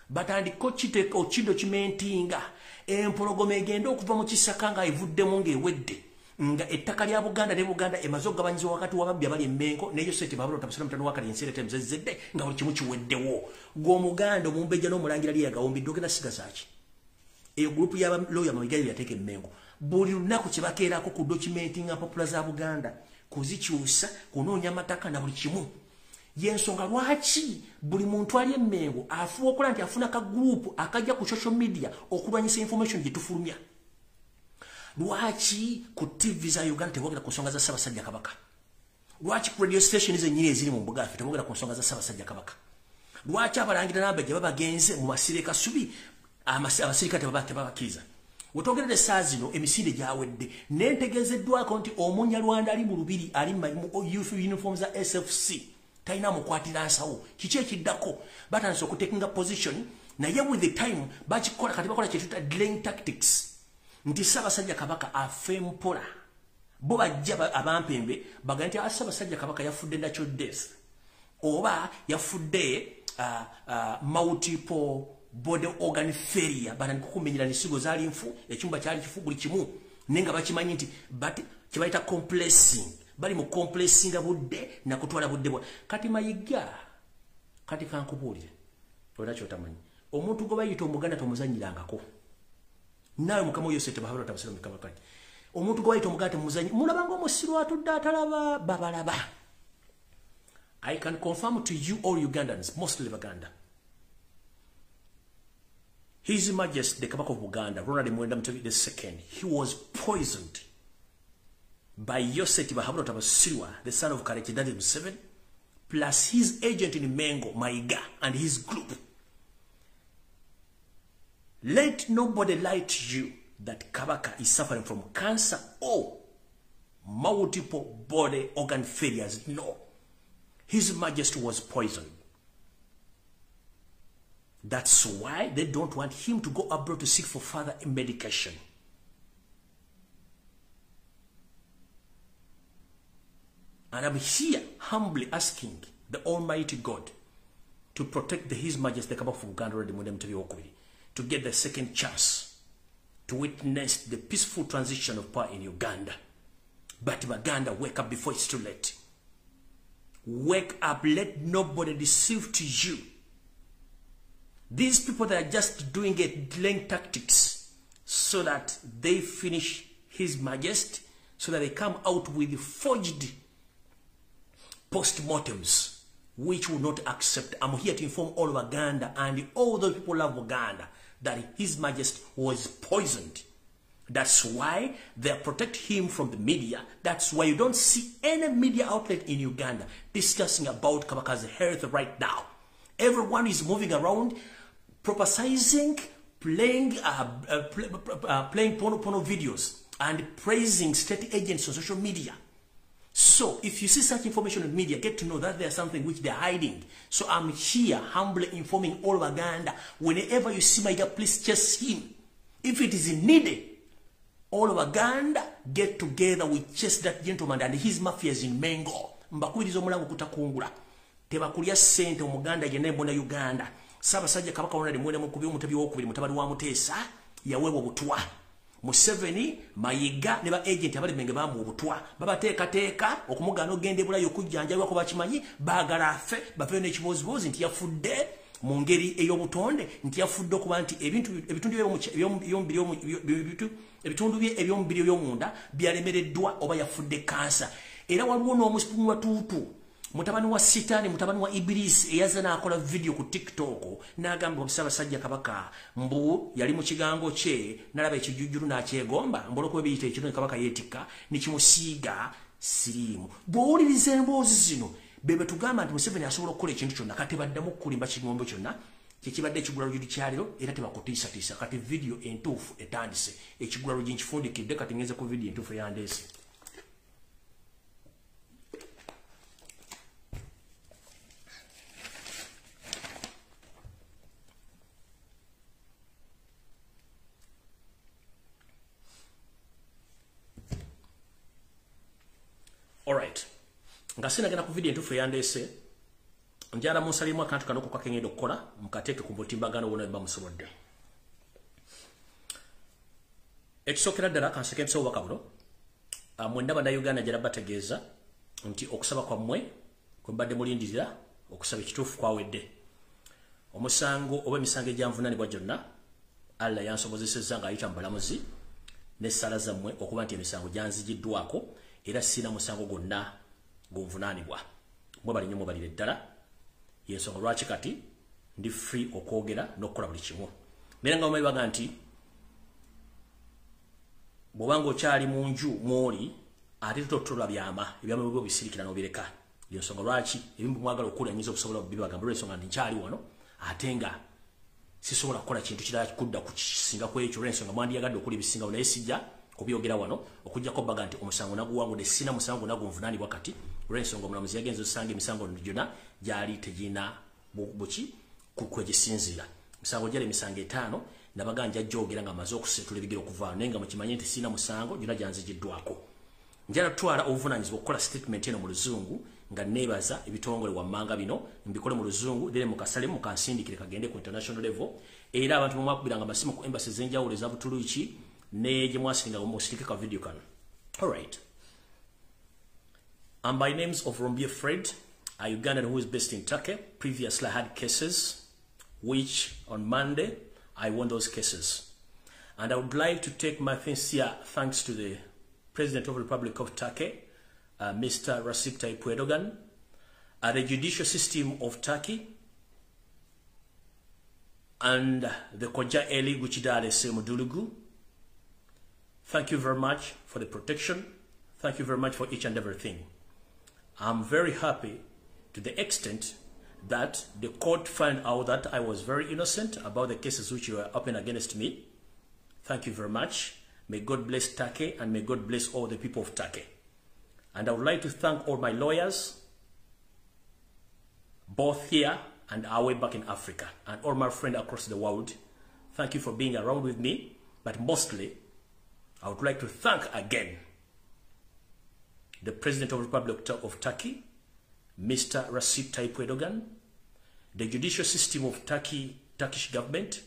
batandika okidokimentinga empologoma egenda okuva mu Kisaka nga evuddemu ng'ewedde nga ettaka lya Buganda ne Buganda emaze okugabanyizibwa wakati w'ababbi abali Emmengo neyo sente babula otabasira mutano wakati ensi ereta emuzezedde nga buli kimu kiweddewo gw'Omuganda omumbejja n'omulangira lye yagawumbidde ogenda sigaza ki eyo gurupu y'abaloya Mayiga yateeka Emmengo buli lunaku kye bakeerako ku dokimentinga mpapula za Buganda kuzikyusa kunoonya amataka na buli kimu yensonga lwaki buli muntu ali Emmengo afuwa okola nti afuna ka group akajja ku social media okulwanyisa information gye tufulumya lwaki ku TV za Uganda tebogera ku nsonga za Ssaabasajja Kabaka lwaki ku radio station ezennyini eziri mu mbuga ffe tebogera ku nsonga za Ssaabasajja Kabaka lwaki abalangira n'abajja babagenze mu masire kasubi abasirikale tebabakkiriza wetwogeredde saa zino emisinde gyawedde nentegeezeddwako nti Omunyarwanda ali mu lubiri ali mu uniform za SFC taina mukwatira nsawo kiki ekiddako batandise okutekinga position naye with the time bakikola kati bakola kyetuta delaying tactics nti Ssaabasajja Kabaka afe mpola bo bajja abampembe baganti Ssaabasajja Kabaka yafudde natural death oba yafudde multiple body organ failure bana kukumenyera nisigo zali nfu ekyumba kyali kifu buli kimu nenga bakimanyi nti but kibaita compressing bali mu compressing budde na kutwala budde bwa kati Mayiga kati kankubulire olacho tamanyi omuntu go bayita omuganda tomuzanyirangako nawe mukamo yose tebahabula tabasiro mikaba kati omuntu go bayita omuganda muzanyi mulabanga omusiro atudde atalaba babalaba. I can confirm to you all Ugandans, mostly Baganda. His Majesty the Kabaka of Uganda, Ronald Mwenda Mutebi II, he was poisoned by Yoseti Bahabula Tabasirwa, the son of Karekidadi Museveni, plus his agent in Mengo, Mayiga, and his group. Let nobody lie to you that Kabaka is suffering from cancer or multiple body organ failures. No. His Majesty was poisoned. That's why they don't want him to go abroad to seek for further medication. And I'm here humbly asking the Almighty God to protect His Majesty the Kabaka of Uganda to get the second chance to witness the peaceful transition of power in Uganda. But Baganda, wake up before it's too late. Wake up, let nobody deceive to you. These people that are just doing it, delaying tactics so that they finish His Majesty, so that they come out with forged post-mortems, which will not accept. I'm here to inform all of Uganda and all those people of Uganda that His Majesty was poisoned. That's why they protect him from the media. That's why you don't see any media outlet in Uganda discussing about Kabaka's health right now. Everyone is moving around, prophesizing, playing porno videos, and praising state agents on social media. So, if you see such information in media, get to know that there's something which they're hiding. So, I'm here humbly informing all of Uganda. Whenever you see my God, please chase him. If it is needed, all of Uganda get together, we chase that gentleman and his mafias in Mengo. Mbakwiriza omulango kutakungula. Tebakulya sente omuganda yenna embona Uganda. Ssaabasajja Kabaka Ronald Mwenda Mukubi Omutebi w'okubiri mutabani wa Muteesa yaweebwa obutwa. Museveni, Mayiga ne ba agent abali Menge bamu obutwa. Babateekateeka okumugaana ogenda e Bulaaya okujjanjabwa ko bakimanyi baagala afe bafeyo n'ekibooziboozi nti yafudde mu ngeri ey'obutonde nti yafudde okuba nti ebitundu bye ebyomubiri eby'omunda byalemereddwa oba yafudde kansa. Era waliwo n'omusipumu wa tuutu mutabani wa Sitaani mutabani wa Ibirisi eyaza n'akola video ku TikTok n'agamba Ssaabasajja Kabaka mbu yali mu kigango kye n'alaba ekijujjulu n'akyegomba mbolokuba biyita ekino Kabaka yeetikka nikimusiiga siriimu. Bw'owuliriza emboozi zino bebe tugamba nti Museveni asobola okukola ekintu kyonna kati baddamu okukulimba kigombo kyonna kyekibadde ekigula lujjuli kyaliro era tebakutiisatiisa kati video entuufu etandise ekigula lujji nkifundikidde kati ngenze ku video entuufu eyandeese. Alright. Nga sinagenda ku video entuufu eyandeese njala munsalimu akantu kano kwa kengendo okukola mukateeke ku mutimbagano wonna bamusobodde. Ekisokera ddala kanseke ebisobo baka buno mwenda bannayuganda gyera bategeeza nti okusaba kwammwe kwe mbadde mulindirira okusaba ekituufu kwawedde. Omusango oba emisango egyanvunaanibwa gyonna Allah yansobozesezza ng'ayita mu balamuzi n'essala zammwe okuba nti emisango gyanzigiddwako era sina musango gwonna gunvunaanibwa. Mwe bali nnyo mubalire ddala yensonga lwaki kati ndi free okwogera n'okukola buli kimu. Naye nga mumanyi baga nti bw'obanga okyali mu nju mw'oli ate totola byama ebyama byo bisirikira n'obireka. Yensonga lwaki ebimu mwagala okukola nyinza okusobola bibagamba olw'ensonga nti nkyali wano ate nga sisobola kukola kintu kirala kudda ku kisinga ku ekyo olw'ensonga mwandiyagadde okuli ebisinga naye sijja kubyogera wano okujjako baga nti omusango naguwangudde sina musango nagunvunaanibwa kati olw'ensonga omulamuzi yagenze osanga emisango gyonna gyali tegina buki kwegisinziira. Misango gyali emisango 5 nabaga njajja ogera nga amaze okusetula ebigero okuvaano naye nga mukimanyi nti sina musango gyonna gyanzigiddwako. njala twala obuvunanyizibwa okukola statement eno mu luzungu nga nebaza ebitongole wammanga bino mbikole mu luzungu dere mu kasale mu kansindikire kagende ku international level era abantu mwakubiranga masimu ku embassy zenjawulo za Butuluki ne gye mwasinga mu sirike ka video kano. All right. By names of Lumbuye Fred, a Ugandan who is based in Turkey. Previously I had cases, which on Monday I won those cases. And I would like to take my sincere thanks to the President of the Republic of Turkey, Mr. Recep Tayyip Erdogan, the judicial system of Turkey, and the KOJA Guchidale Mudulugu. Thank you very much for the protection. Thank you very much for each and everything. I'm very happy to the extent that the court found out that I was very innocent about the cases which were open against me. Thank you very much. May God bless Turkey and may God bless all the people of Turkey. And I would like to thank all my lawyers, both here and our way back in Africa, and all my friends across the world. Thank you for being around with me, but mostly, I would like to thank again the President of the Republic of Turkey, Mr. Recep Tayyip Erdogan, the judicial system of Turkish government,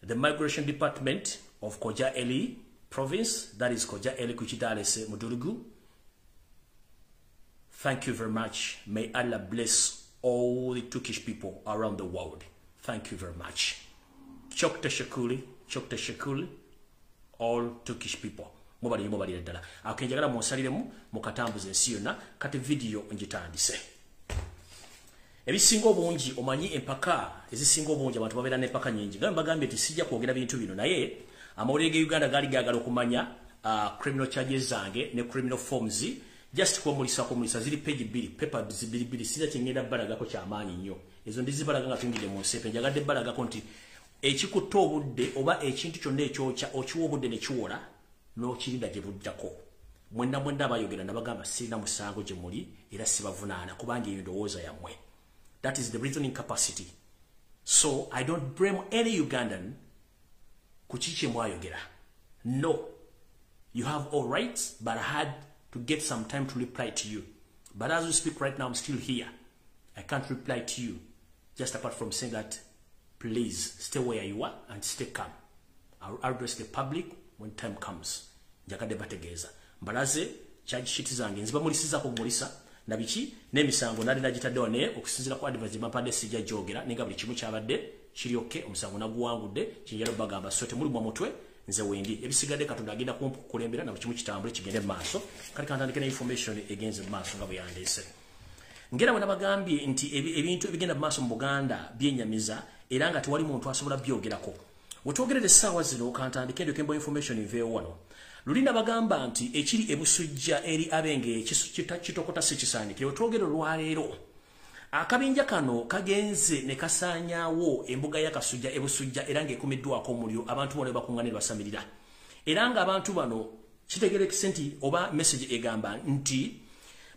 the migration department of KOJA province, that is KOJA Kuchidale Mudulugu. Thank you very much. May Allah bless all the Turkish people around the world. Thank you very much. Chokta Shakuli, all Turkish people. Mobali dala. Akenjagala monsaliremu mukatambuze ensi yonna kati video njitandise. Ebisinga obungi omanyi empaka ezisinga obungi abantu babeera n'empaka nyingi. Gamba bagambye ati sijja kwogera bintu bino naye amawulire ge Uganda gali gagala okumanya criminal charges zange ne criminal forms just kumulisa ziri page 2 paper zibiri sija kingenda balagako kyamaanyi nnyo. Ezo ndizibalaga nga tungide mu nsepe njagadde balagako nti ekikutta obudde oba ekintu kyonna ekyokya okiwa obudde ne kiwola no kirinda gye buddako. Mwenda abayogera nabagamba sirina musango gye muli era sibavunaana kubanga eyo ndowooza yammwe. That is the reasoning capacity. So I don't blame any Ugandan kuchiche mwayogera. No. You have all rights, but I had to get some time to reply to you. But as we speak right now, I'm still here. I can't reply to you. Just apart from saying that, please stay where you are and stay calm. I'll address the public when time comes. Njakade bategeza. Mbalaze, charge sheet zange. Nziba mulisiza kumulisa. Nabiki, nemisango nali nagitaddewo ne okusinzira ku advice mapande sijja jogera ninga buli kimu kyabadde kiri okay omusango naguwangudde kinjalo bagamba sote muri mu mutwe nze wendi ebisigadde katonda agenda kumkulembera na kimu kitambule kigende maaso kali kantandike na information egenze maaso nga buyandese ngera bwe bagambye nti ebintu ebigenda maaso mu Buganda byenyamiza era nga tewali muntu asobola byogerako wetwogerere sawa zino kantandike ndo kembo information inveyo wano Lulinda bagamba nti ekiri ebusujja eri abenge kitokota sekisandike wetwogero lwaleero akabinja kano kagenze ne kasanyawo embuga ya kasujja ebusujja era ngekumiddwako omuliro abantu bone bakunganira basamirira era nga abantu bano kitegerekise nti oba message egamba nti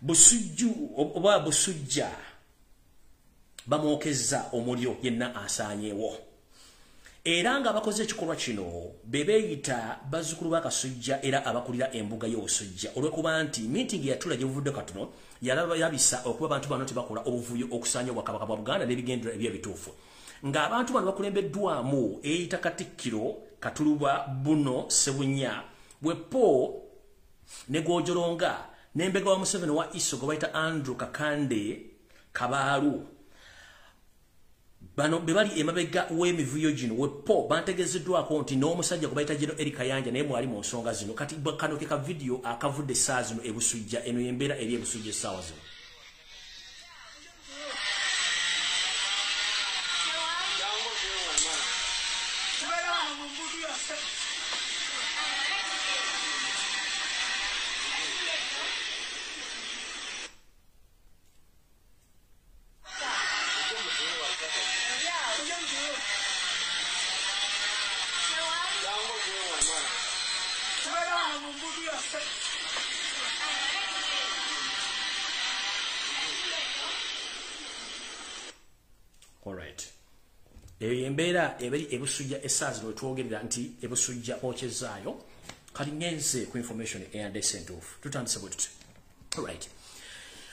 busujju oba busujja bamwokeza omuliro yenna asanyewo era nga bakoze ekikolwa kino bebeeyita bazzukulu bakasujja era abakulira embuga y'obusujja olwekuba nti meeting yatula gye buvudde katono yabisa okuba abantu bano tebakola obuvuyo okusanya obwakabaka bwa Buganda n'ebigendera eby'ebituufu ng'abantu bano bakulembeddwamu eyita Katikkiro Katuluba Buno Sebunya Bwepo ne Gwojolonga n'embega wa Museveni wa Iso gwe bayita Andrew Kakande Kabaalu bano bebali emabega w'emivuyo gino wepo bantegezeddwako nti n'omusajja gwe bayita Jeno Erika Yanja naye mwali mu nsonga zino kati kano ke ka video akavudde essaawa zino ebusujja eno yembeera eri ebusujja essaawa zino Embeera eberi ebusujja essaawa zino twogera nti ebusujja okyezaayo kati ngenze ku information eyandesentuufu tutandise bwe tuti. Alright.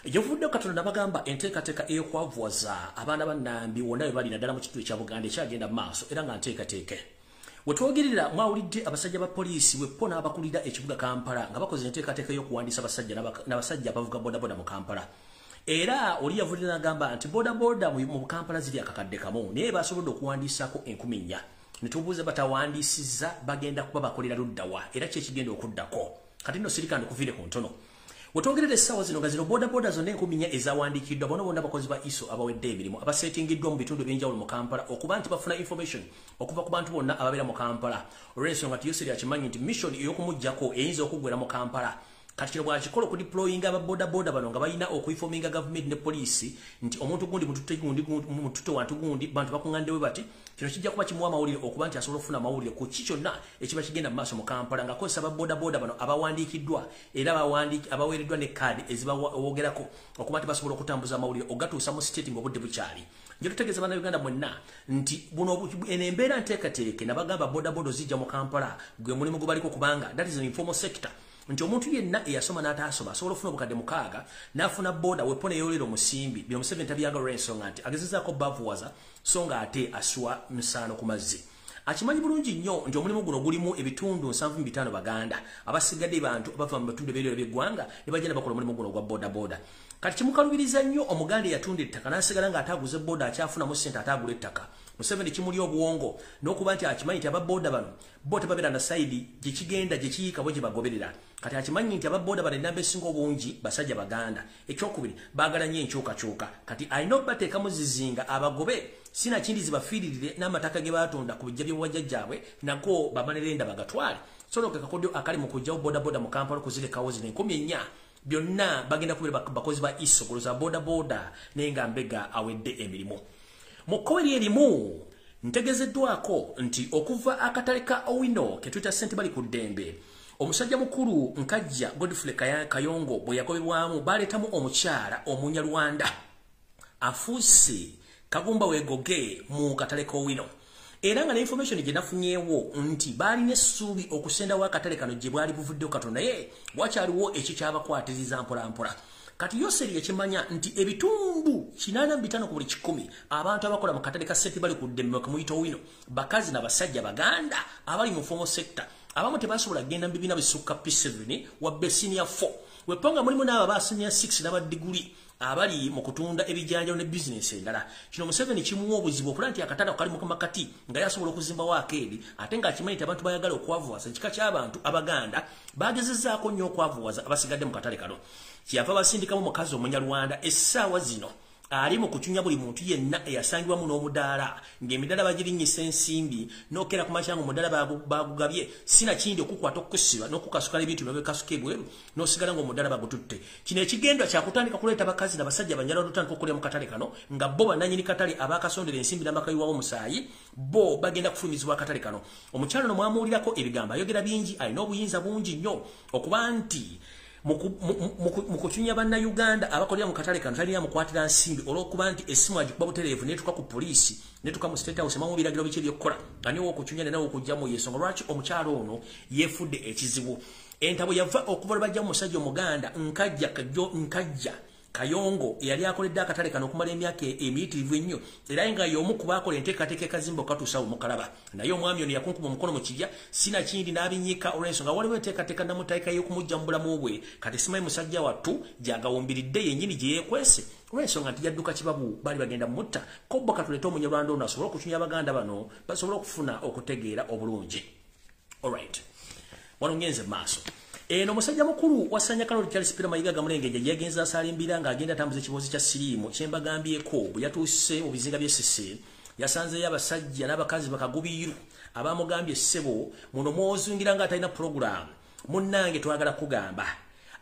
Yovudde Katonda nabagamba enteekateeka ey'okwavuwaza abaana bannambi wonna bwe bali naddala mu kitundu ekya Buganda ekyagenda mu maaso era nga nteekateeke. We twogerera mwawulidde abasajja ba poliisi bwe n'abakulira ekibuga Kampala nga bakoze enteekateeka y'okuwandiisa abasajja n'abasajja abavuga bodaboda mu Kampala. Era oli yavudde n'agamba nti bodaboda mu Kampala ziri akakadde kamu naye basobodde okuwandiisako 4,000. Ne tubuuze batawandiisizza bagenda kuba bakolera luddawa era kyekigenda okuddako. Kati nno sirikanda kuviire ku ntono. Wetwogerera essaawa zino nga zino bodaboda zonna 4,000 ezawandiikiddwa bonna abakozi ba ISO abawedde emirimu abasetingiddwa mu bitundu ebyenjawulo mu Kampala okuba nti bafuna information okuva ku bantu bonna ababeera mu Kampala. Olw'ensonga nti Yoseri akimanyi nti mission ey'okumugyako eyinza okuggwera mu Kampala. Kati kino bw'akikola okudeployinga ababodaboda bano nga balina okuinforminga government ne poliisi nti omuntu gundi mututte wantu gundi bantu bakuŋŋandewe bati. Kino kijja kuba kimuwa amawulire okuba nti asobola okufuna amawulire ku ki kyonna ekiba kigenda mu maaso mu Kampala ng'akozesa ababodaboda bano abawandiikiddwa era abaweereddwa ne kaadi ezibawogerako okuba nti basobola okutambuza amawulire ogatuusa mu state ng'obudde bukyali. Nje tutegeeza bana Uganda mwenna nti buno eno embeera nteekateeke nabagamba bodaboda zijja mu Kampala gwe mulimu gwe baliko kubanga that is an informal sector. Nti omuntu yenna eyasoma n'ataasoma asobola okufuna obukadde 6 n'afuna boda wepona eyolero musimbi bino Museveni tabyagala olw'ensonga nti agezezaako bavuwaza so nga ate aswa musaano ku mazzi. Akimanyi bulungi nnyo nti omulimu guno gulimu ebitundu 75 Baganda abasigadde bantu abava mu bitundu ebirala by'eggwanga ne bagenda bakola omulimu guno gwa bodaboda. Kati kimukalubiriza nnyo Omuganda eyatunda ettaka n'asigala ng'ataaguze boda akyafunamu ssente ataagula ettaka. Museveni kimuli obuwongo n'okuba nti akimanyi nti ababoda bano bo tebabeera na sayidi gye kigenda gye kiyiika bwe gye bagoberera. Kati akimanyi nti ababoda bano enamba esinga obungi basajja Baganda. Ekyokubiri baagala nnyo enkyukakyuka. Kati alina okubateekamu zizinga abagobe sina kindi zibafiiririre n'amataka ge baatunda ku bijja by'obwajjajjaabwe nako babanerenda bagatwale. So kakodyo akali mu kujjawo bodaboda mu Kampala okuzirekawo zino 4,000 byonna bagenda kubeera bakozi ba ISO kuluza bodaboda naye nga mbega awedde emirimu. Mu kkoeri erimu ntegezeddwako nti okuva akatale ka Owino ke tuyita ssente bali ku ddembe omusajja mukulu Nkajja Godfrey Kayongo bwe yakobebwamu baleetamu omukyala Omunyarwanda afuuse Kagumba Wegoge mu katale ka Owino. Era nga information gye nafunyeewo nti baali n'essuubi okusendawo akatale kano gye bwali buvuddeyo Katonda naye wakyaliwo ekyo kyabakwatiriza mpolampola. Kati Yoseri yakimanya nti ebitundu 85 ku buli 100 abantu abakola mu katale ka ssente bali ku ddembe kumuyita Owino bakazi n'abasajja Baganda abali mu formal sector abamu tebasobola genda mu bibiina bisukka P7 wabbe senior 4 weponga mulimu n'abo aba senior 6 n'abadiguli abali mu kutunda ebijanjalo ne business endala. Kino Museveni kimuwa obuzibu okulaba nti akatale kali mu kamakati nga yasobola okuzimbawo akeedi ate ng'akimanyi nti abantu bayagala okwavuwaza ekika ky'abantu Abaganda bagezezaako nnyo okwavuwaza abasigadde mu katale kano. Kyava basindikamu mukazi Omunyarwanda essaawa zino ali mu kucunya buli muntu yenna eyasangibwamu n'omudaala ng'emidaala bagirinnyisa ensimbi n'okera ku makyanga omudaala bagugabye sina kindi okukwata okukusiba n'okukasukala ebintu n'obekasuka ebweru n'osigala ng'omudaala bagututte. Kino ekigendwa kyakutandika kuleeta bakazi n'abasajja Banyala olutandika okulya mu katale kano nga bo bannannyini katale abaakasondera ensimbi n'amakayiwawo omusaayi bo bagenda kufulumizibwa akatale kano. Omukyala no mwamuwulirako ebigambo ayogera bingi alina obuyinza bungi nnyo okuba nti mukuchunya banna Uganda abakolera mu katale kano talina mukwatira nsimbi olwokuba nti essimu agikuba butereevu netuka ku poliisi netuka mu state house mamu biragiro biki by'okukola ani wokuchunya nawo okujjamu yensonga lwaki omukyalo ono yefudde ekizibu. Entabo yava okuva bajja mu musajja Omuganda Nkajja Kayongo yali akoledde akatale kano okumala emyaka emiyitirivu ennyo era nga y'omu ku baakola enteekateeka ekazimba okatuusawo Mukalaba naye omwami ono yakunkuma omukono mu kijja sina kindi n'abinyiika olw'ensonga waliwo enteekateeka namutaika y'okumujja mu bulamu bwe kati simanyi musajja wattu gyagawumbiridde yennyini gye yeekwese olw'ensonga nti yadduka kibabu baali bagenda mutta kobbo katuleeta Omunyarwanda ono asobole okuchunya Abaganda bano basobole okufuna okutegeera obulungi. Alright, wano ngenze maaso. Eno musajja mukulu wasanya Kaloli Charles Peter Mayiga Gamulengeje yagenza asalimbira nga agenda tambuza ekibozi kya siriimu kyembagambyeko bwe yatuuse mu bizinga by'essese yasanzeyo abasajja n'abakazi bakagubiiru abamugambye ssebo muno mwozungira nga atalina program munnange twagala kugamba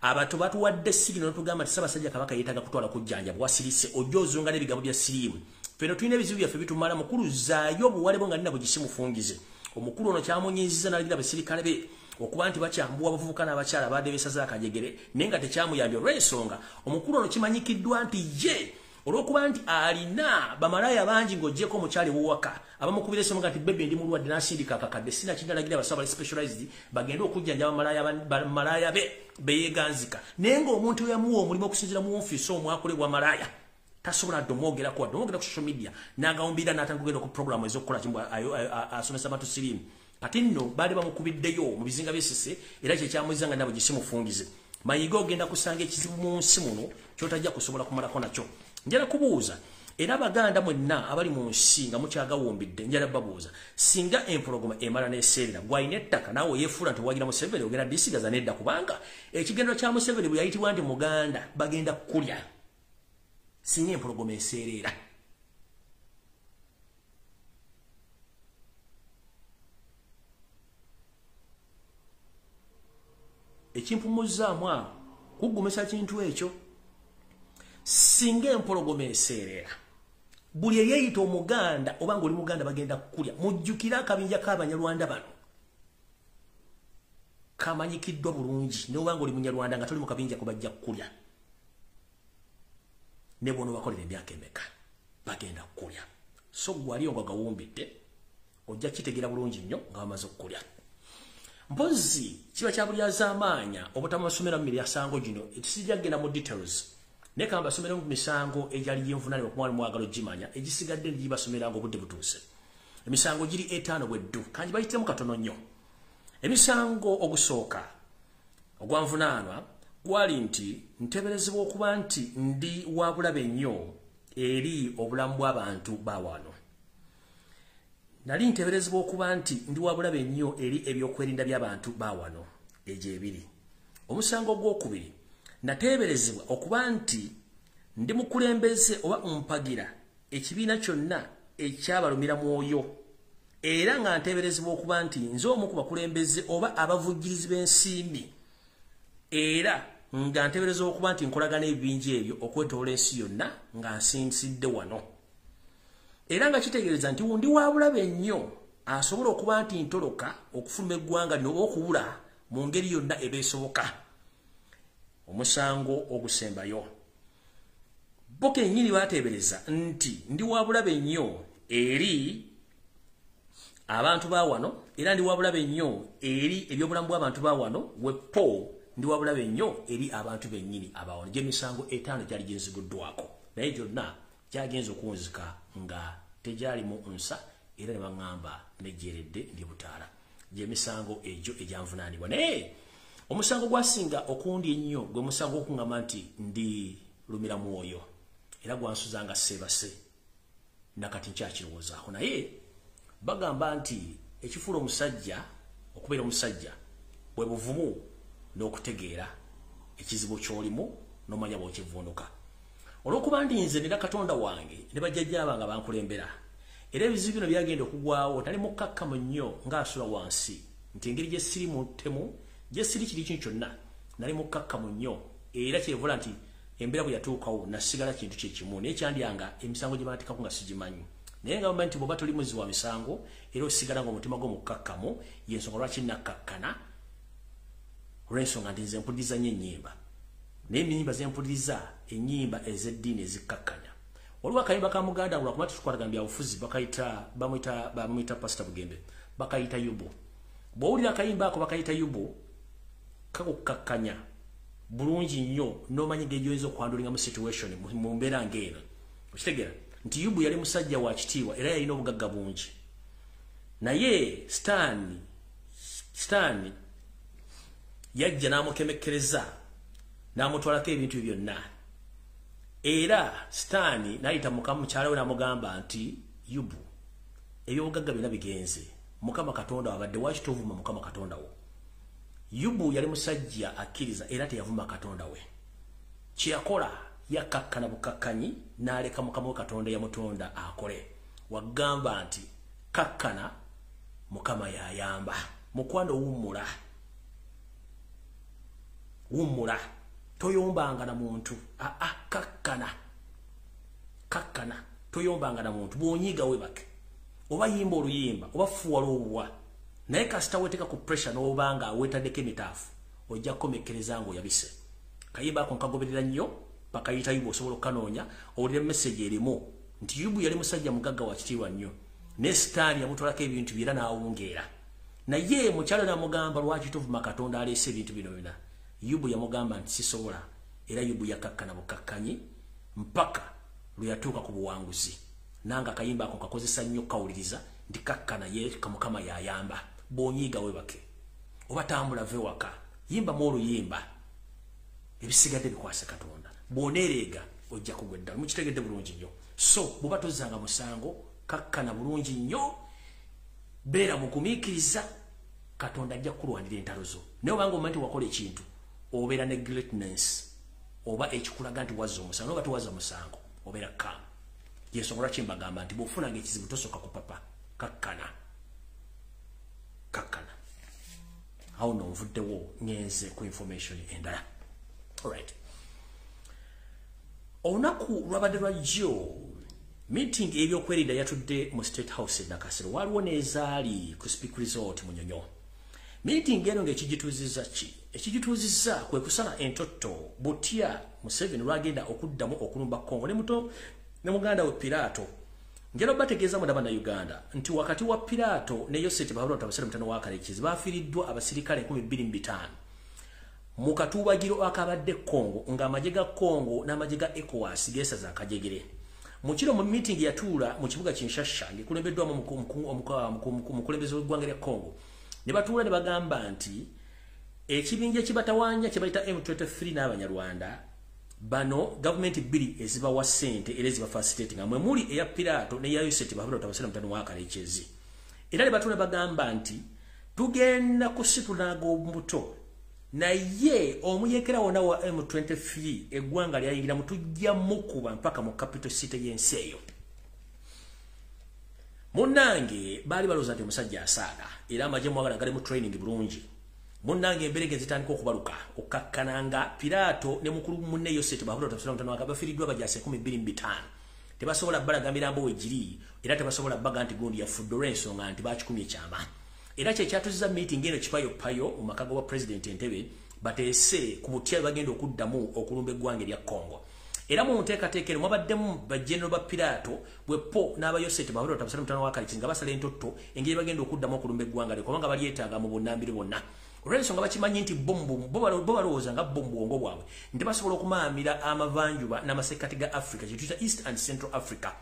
abantu batuwadde siri n'otugamba nti Ssaabasajja Kabaka yeetaaga kutwala kujjanja bwasirise ojja ozunga n'ebigambo bya siriimu feno tulina ebizibu byaffe bitumala mukulu zaayo obuwale bwo nga nina bugisimufungize omukulu ono kyamunyiiziza n'alira abasirikale be okuba nti bakyambuwa abavubuka n'abakyala abadde beesaza akajegere naye nga tekyamuyambye olw'ensonga omukulu ono kimanyikiddwa nti ye olwokuba nti alina bamalaya bangi ng'oggyeko omukyali w'owaka abamukubira essimu nga nti bebe ndi mulwadde n'asindika akakadde sina kinalagira abasaba specialized bagende okujjanjaba malaya beyeeganzika naye ng'omuntu yamuwa omulimu okusinziira mu ofiisi omwakolebwa malaya tasobola dde omwogerako ku social media n'agawumbira n'atandika okugenda ku programu ez'okukola asomesa abantu siriimu kati nno baali bamukubiddeyo mu bizinga by'essese era kyekyamuyiza nga nabo gisimufungize mayiga ogenda kusanga ekizibu mu nsi muno kyotajja kusobola kumalako nakyo njala kubuuza era abaganda mwenna abali mu nsi nga mukyagawumbidde njala babuuza singa empologoma emala n'eseerera gwalina ettaka naawe yeefuula nti wagira Museveni ogenda disigaza nedda kubanga ekigendero kya Museveni bwe yayitibwa nti muganda bagenda kulya singa empologoma eseerera ekimpumuzaamu awo kuggumisa kintu ekyo singa empologoma eseerera buli eyeeyita omuganda oba ng'oli muganda bagenda kukulya mujjukire akabinja k'abanyarwanda bano kamanyikiddwa bulungi noba ng'oli munyarwanda nga toli mu kabinja ko bajja kukulya ne bono bakolera emyaka emeka bagenda kukulya so gwaliyo nga gawumbidde ojja kitegera bulungi nnyo nga bamaze okukulya mpozi kiba kyabulyaza amaanya obutamasomera mu miryango gino ekisijja genda mu details ne kamba basomera mu misango ejali y'envunane okumwali mwagalo gimanya egisigadde ndi basomera ngo budde butuuse emisango giri 5 bweddu kanji bayitemu katono nnyo emisango ogusooka ogwanvunaanwa gwali nti nteberezebwa okuba nti ndi wabulabe nnyo eri obulamu bw'abantu bawano nali nteberezebwa okuba nti ndi wabulabe nnyo eri ebyokwerinda by'abantu bawano egyo ebiri omusango gw'okubiri nateberezebwa okuba nti ndi mukulembeze oba mpagira ekibiina kyonna ekyabalumira mwoyo era nga nteberezebwa okuba nti nze omu ku bakulembeze oba abavujjirizi b'ensimbi era nga nteberezebwa okuba nti nkolagana ebibinja ebyo okwetoola ensi yonna nga nsinsidde wano era nga kitegeereza nti ndi wabulabe nnyo asobola okuba nti ntoloka okufuluma eggwanga lino oba okubula mu ngeri yonna ebeesoboka omusango ogusembayo bo kennyini bateebereza nti ndi wabulabe nnyo eri abantu ba wano era ndi wabulabe nnyo eri ebyobulamu bw'abantu ba wano wepo ndi wabulabe nnyo eri abantu bennyini abawano gy'emisango 5 gyali ginzibuddwako naye gyonna gyagenza okunzika nga tegyalimu nsa era ne baŋŋamba nejjeredde ndi butaala gy'emisango egyo egyanvunaanibwa naye omusango gwasinga okundi ennyo gwe musango okuŋŋamba nti ndi lumira mwoyo era gwansuzanga seebase nakati nkyakirowoozaako naye bagamba nti ekifuula omusajja okubeera omusajja bwe buvumu n'okutegeera ekizibu ky'olimu n'omanya bw'okivvuunuka olw'okuba ndi nze nera katonda wange ne bajjajja bange bankulembera era ebizibu bino byagenda okugwawo tali mukkakkamu nnyo ng'asula wansi nti engeri gye siri mutemu gye siri kiri kintu kyonna nali mukkakkamu nnyo era kyevula nti embeera bwe yatuukawo nasigala kintu kyekimu naye kyandyanga emisango gye baatikako nga sigimanyi naye nga bamanya nti bw'oba toli muzi wa misango era osigala ng'omutima gwo mukkakkamu y'ensonga lwaki nakkakkana olw'ensonga nti nze mpuliriza nnyo ennyimba naye ennyimba ze mpuliriza ennyimba ez'eddiini ezikkakkanya waliwo akayimba ka muganda ngula kuba tutukwatagana byabufuzi bamuyita pasita bugembe bakayita yubu bw'owulira akayimba ako bakayita yubu kakukkakkanya bulungi nnyo n'omanyi ng'egyoyinza okwandulinga mu situation mu mbeera ng'eno okitegeera nti yubu yali musajja wa kitiibwa era yalina obugagga bungi naye sitaani yajja n'amukemekkereza n'amutwalako ebintu byonna era sitaani n'ayita mukyala we n'amugamba nti yubu ebyobugagga byonna bigenze mukama katonda wabadde waki tovuma mukama katonda wo yubu yali musajja akkiriza era teyavuma katonda we kyeyakola yakkakkana bukakkanyi n'aleka mukama we katonda yamutonda akole wagamba nti kakkana mukama yayamba mukwano wummula toyombanga na muntu kakkana toyombanga na muntu bwonyiga webake oba yimba oluyimba oba fuwala obuwa naye kasita weteeka ku pressure n'obanga wetaddeko emitaafu ojja kukomekkereza ng'oyabise kayimba ako nkagoberera nnyo bakayita Yubu osobola okanonya olire message erimu nti Yubu yali musajja mugagga wa kitiibwa nnyo ne sitaani yamutwalako ebintu byera n'awungeera naye mukyalo namugamba lwaki tovuma Katonda aleese ebintu bino byonna Yubu yamugamba nti sisobola era Yubu yakakkana bukakkanyi mpaka lwe yatuuka ku buwanguzi nanga akayimba ako kakozesa nnyo kawuliriza ndi kakkana ye Mukama yayamba bonyiiga webake oba tambula ve waka yimba mu oluyimba ebisigadde bikwase Katonda boneerega ojja kugwedda mukitegedde bulungi nnyo so buba tozanga musango kakkana bulungi nnyo beera mukumiikiriza Katonda ajja kulwanira entalo zo naye obanga omanyi wakola ekintu obeera ne greatness oba ekikulaga nti wazza omusango oba tewaza musango obeera kamu yensonga lwaki mbagamba nti bw'ofunanga ekizibu tosooka ku papa kakkana awo no nvuddewo ngenze ku information endala. Alright. Olunaku lwabadde lwajjo meeting ebyokwerinda yatudde mu State House Nakasero waliwo nezaali ku Speak Resort mu Nyonyo. Meeting eno ng'ekigituuzizza ki? Ekigituuzizza kwe kusala entotto Butya Museveni lwagenda okuddamu okulumba Kongo ne muto ne muganda we Pirato. Ngero bategeeza mu ndaba na Uganda nti wakati wa Pirato ne Yoseti Baholo tabasere mutano wa Kalekizi bafiiriddwa abasirikale 225 mu katubagiro akabadde Kongo nga amagye ga Kongo n'amagye ga ECOWAS geesaza akajegere. Mu kiro mu meeting yatuula mu kibuga Kinshasa ngikulembeddwamu omukulembeze w'eggwanga lya Kongo ne batuula ne bagamba nti ekibinja kibatawanya kye bayita M23 n'Abanyarwanda bano government bili eziba wa sente era eziba facilitating amwe muri eya Pirato ne ya Yoseti Baholo tabasere mutano wa Kalekizi. Era ne batuula bagamba nti tugenda kusitunago mbuto naye omuyekera wona wa M23 eggwanga lyayingira mutujja mukuba mpaka mu capital city y'ensi eyo. Munnange baali balooza nti omusajja asaaga era amagye mwagala gali mu training bulungi. Munnange emberege zitandika okubaluka okakkananga Pirato ne mukulu munne Yoseti Baholo tabasere mutano wa bafiiriddwa bajase 225 tebasobola balaga mirambo wegiri era tebasobola baga nti gundi ya Fudorenso nga nti bakikumye kyama. Era kye kyatuziza meeting eno kipayo mu makago wa president Entebbe bateese ku Butya bagenda okuddamu okulumba eggwanga lya Kongo. Era mu nteekateeka eno mwabaddemu bajjenero ba Pirato bwepo n'Abayoseti Baholo tabasere mutano wa Kalekizi nga basala entotto engeri bagenda okuddamu okulumba eggwanga lyo kubanga balyetaaga mu bunnambiro bonna. Olw'ensonga bakimanyi nti bombu bo balowooza nga bombu bwongo bwabwe nti basobola okumaamira amavanjuba n'amasekkati ga Africa kye tuyita East and Central Africa.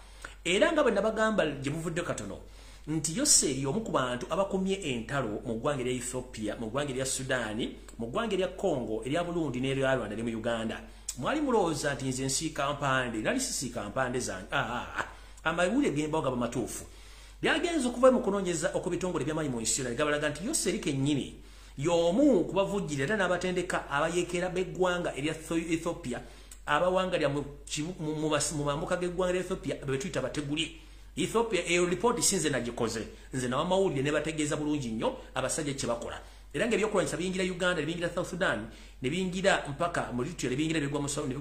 Era nga bwe nabagamba gye muvudde katono nti Yoseri omu ku bantu abakumye entalo mu ggwanga lya Ethiopia, mu ggwanga lya Sudani, mu ggwanga lya Congo, erya Burundi n'erya Rwanda ne mu Uganda. Mwali mulowooza nti nze nsiika mpande, nali sisiika mpande zange. Amawulire gemba gaba matuufu. Byagenze okuva mu kunoonyeza okubitongole by'amaanyi mu nsi yonna gabalaga nti Yoseri kennyini y'omu kubavujjira era n'abatendeka abayekera b'eggwanga erya Ethiopia abawangalya mu mambuka g'eggwanga lya Ethiopia be tuyita bategulye. Ethiopia eyo report sinze nagikoze nze nawa mawulire ne bategeeza bulungi nnyo abasajja kye bakola. Era ng'ebyokulwanyisa biyingira Uganda ne biyingira South Sudan ne biyingira mpaka mu Eritrea ne biyingira bigwa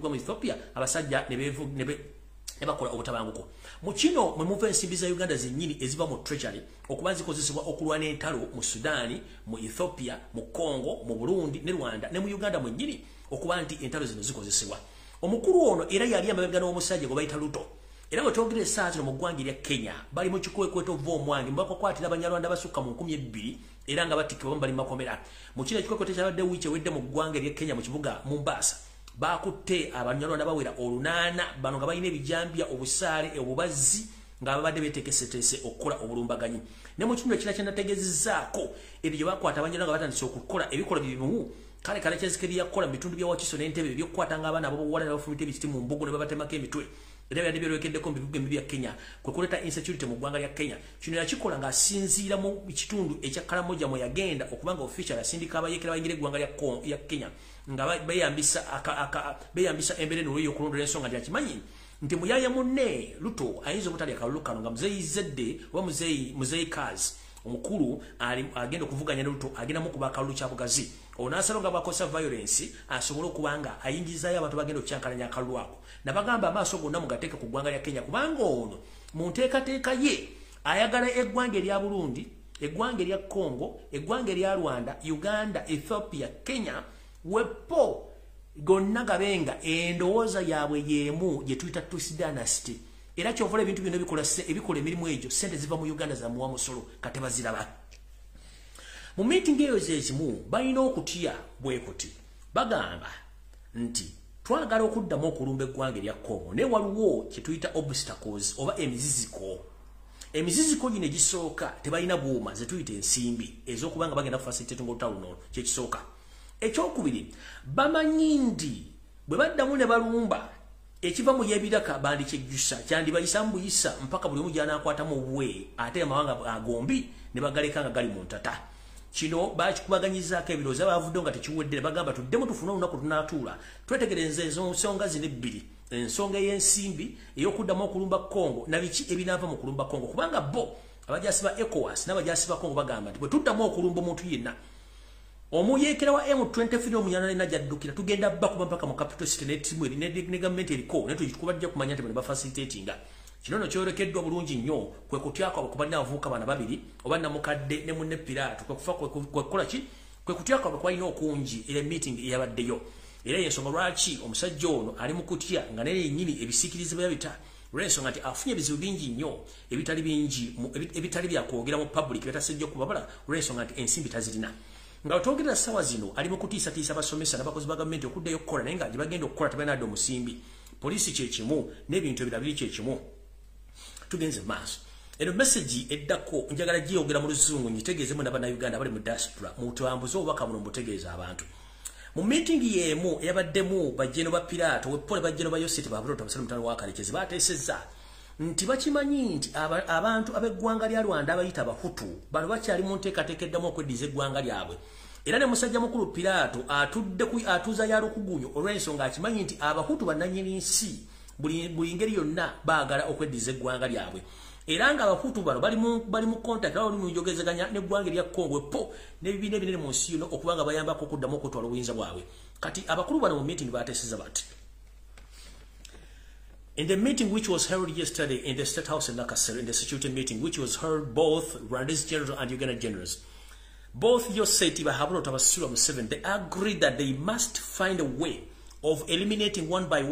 mu Ethiopia abasajja ne bakola obutabanguko. Mu kino mwe muva ensimbi za Uganda zennyini eziba mu treasury okuba zikozesebwa okulwana entalo mu Sudani, mu Ethiopia, mu Congo, mu Burundi ne Rwanda ne mu Uganda mwennyini okuba nti entalo zino zikozesebwa. Omukulu ono era yali amabega n'omusajja gwe bayita Luto. Era bwe twogera essaawa zino mu ggwanga lya Kenya bali mu kikwekweto ova omwange mbakwatira Abanyarwanda basukka mu 2,000 era nga batikkibwa bali makomera. Mu kino ekikwekweto kyabadde wiiki ewedde mu ggwanga lya Kenya mu kibuga Mombasa bakutte Abanyarwanda bawera 8 bano nga balina ebijambya obusaale obubazzi nga babadde beetekesetese okukola obulumbaganyi. Ne mu kitundu ekirala kyenategeezezzaako ebyo bakwata Abanyarwanda nga batandise okukola ebikola bibimu kale kyezikeri yakola mu bitundu bya Wakiso n'Entebbe ebyokukwatanga abaana ab'obuwala ne bafumita ebiti mu mbugo ne babatemako emitwe. Era byadde byolwekeddeko mu bibuga embi bya Kenya kwe kuleeta insecurity mu ggwanga lya Kenya. Kino yakikola ng'asinziira mu kitundu ekya Karamoja mwe yagenda okuba nga official asindika abayekera bayingira eggwanga lya Kenya nga beeyambisa embeera eno olw'eyokulondoola ensonga nti akimanyi nti muyaya munne Luto ayinza obutalya akalulu kano nga muzeeyi Zedde oba muzeeyi Kazi omukulu agenda okuvuganya ne Luto agenda mu kuba akalulu kya bugazi. Onasalo nga bakosa violence asobola okubanga ayingizaayo abantu bagenda okyankalanya akalulu ako. Nabagamba amaaso gonna mugateeka ku ggwanga lya Kenya kubanga ono mu nteekateeka ye ayagala eggwanga erya Burundi, eggwanga erya Congo, eggwanga erya Rwanda, Uganda, Ethiopia, Kenya wepo gonna gabenga endowooza yaabwe yemu gye tuyita Twist Dynasty era kyovula ebintu bino ebikola emirimu egyo sente ziva mu Uganda za muwa musolo kate baziraba mu meeting eyo zezimu balina okutya bwekuti bagamba nti twagala okuddamu okulumba eggwanga erya Congo naye waliwo kye tuyita obstacles oba emiziziko gino egisooka tebalina buuma ze tuyita ensimbi ez'okubanga bagenda kufacilitate ng'olutalo luno kyekisooka ekyokubiri bamanyi nti bwe baddamu ne balumba ekiva mu yebiraka bandi kyejjusa kyandibayisa mbuyisa mpaka buli omu gy'anaakwatamu obwe ate amawanga agombi ne bagaleka nga gali mu ntata kino bakikubaganyizaako ebirowoozo abavudde nga tekiweddere bagamba tuddemu tufune olunaku tunaatuula twetegereza ensonga zino ebbiri ensonga ey'ensimbi ey'okuddamu okulumba Congo na biki ebinaava mu kulumba Congo kubanga bo abajasi ba ECOWAS n'abajasi ba Congo bagamba nti bwe tuddamu okulumba omuntu yenna omuyekera wa M23 omunyana nena jaddukira tugenda bakuba mpaka mu capital city n'ettimu eri ne gavumenti eriko naye tukubajja kumanya nti bano bafacilitatinga kino no kyorekeddwa bulungi nnyo kwe kutyako abakubalina abavubuka bana babiri oba namukadde ne munne Piraato kwe kufa kwe kukola ki kwe kutyako abakwalina okungi era meeting eyabaddeyo era yensonga lwaki omusajja ono ali mu kutya nga naye yennyini ebisiikirize bwe yabita olw'ensonga nti afunye ebizibu bingi nnyo ebitali byakwogera mu public byatasejja okubabala olw'ensonga nti ensimbi tazirina nga otwogerera ssaawa zino ali mu kutiisatiisa abasomesa n'abakozi ba gavumenti okuddayo okukola naye nga gye bagenda okukola tebalina dde omusimbi poliisi kyekimu n'ebintu ebirala biri kyekimu tugenze maaso eno message eddako njagala gyeyogera mu luzungu nyitegeezemu n'abannayuganda abali mu diaspora mutambuze obubaka buno mbutegeeza abantu mu meeting y'emu eyabaddemu bajjeno ba Piraato wepole bajjeno ba Yosete babulota basale mutano wa Kalekezi bateesezza nti bakimanyi nti abantu ab'eggwanga lya Rwanda abayita Abahutu bano bakyali mu nteekateeka eddamu okweddiza eggwanga lyabwe era ne musajja mukulu Piraato atuuza ya lukugunyo olw'ensonga akimanyi nti Abahutu bannannyini nsi buli ngeri yonna baagala okweddiza eggwanga lyabwe era nga Abahutu bano bali mu contact bali mu njogezaganya n'eggwanga erya Congo po n'ebibiina ebinene mu nsi yino okubanga bayambako okuddamu okutwala obuyinza bwabwe kati abakulu bano mu meeting bateeseza bati in the meeting which was held yesterday in the State House in NAKACWA, in the security meeting which was held both Rwandese generals and Uganda generals, both Yoseti Bahabulota Basura Museveni, they agreed that they must find a way of eliminating one by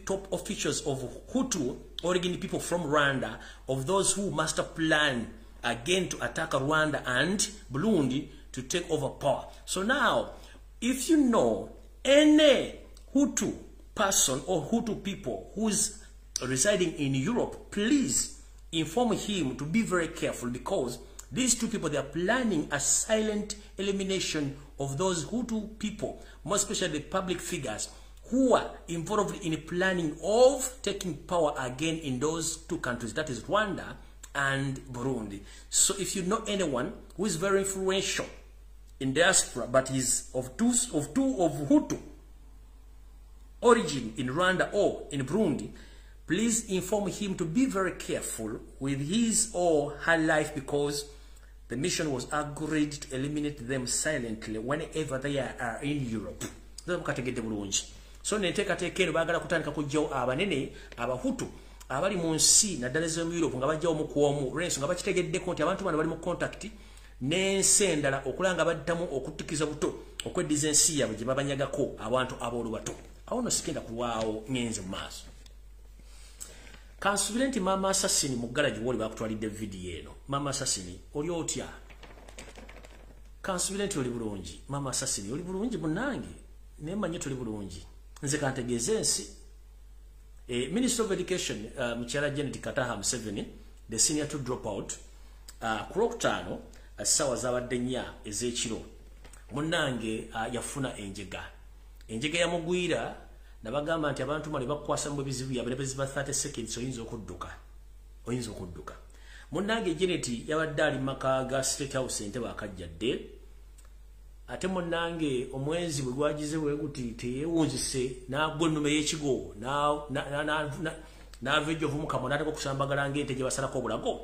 top officials of Hutu origin people from Rwanda, of those who master plan again to attack Rwanda and Burundi to take over power. So now, if you know any Hutu person or Hutu people who's residing in Europe, please inform him to be very careful because these two people, they are planning a silent elimination of those Hutu people, more especially public figures who are involved in planning of taking power again in those two countries, that is Rwanda and Burundi. So if you know anyone who is very influential in diaspora but is of Hutu origin in Rwanda or in Burundi, please inform him to be very careful with his or her life because the mission was agreed to eliminate them silently whenever they are in Europe. So nenteekateeka eno baagala kutandika kujjawo abanene Abahutu abali mu nsi naddala ez'omu Europe nga bajjawo mu kwomu olw'ensonga bakitegeddeko nti abantu bano bali mu contact n'ensi endala okulanga baddamu okuttikiza buto okweddiza ensi yaabwe gye babanyagako abantu ab'olubato. Awo nno sigenda kulwawo ngenze mu maaso. Kansubire nti Maama Assassin mu garagi woli bakutwalidde vidiyo eno. Maama Assassin oli otya? Kansubire nti oli bulungi. Maama Assassin oli bulungi munnange. Naye manye tuli bulungi. Nze kantegeeza ensi. Minister of Education, Mukyala Janet Kataha Museveni, the senior to drop out, ku Lwokutaano ssaawa zaabadde nnya ez'ekiro. Munnange yafuna enjega. Enjega yamugwira nabagamba nti abantu mali bakwasa mu bizibu ya bebe ziba 30 seconds oyinza okudduka. Munnange Janet yabadde ali maka ga State House Entebbe akajjadde. Ate munnange omwezi bwe gwagize bwe guti teyewunzise n'agwa ennume y'ekigo n'avejjovu mukamo n'ateka okusambagala ng'ente gye basalako obulago.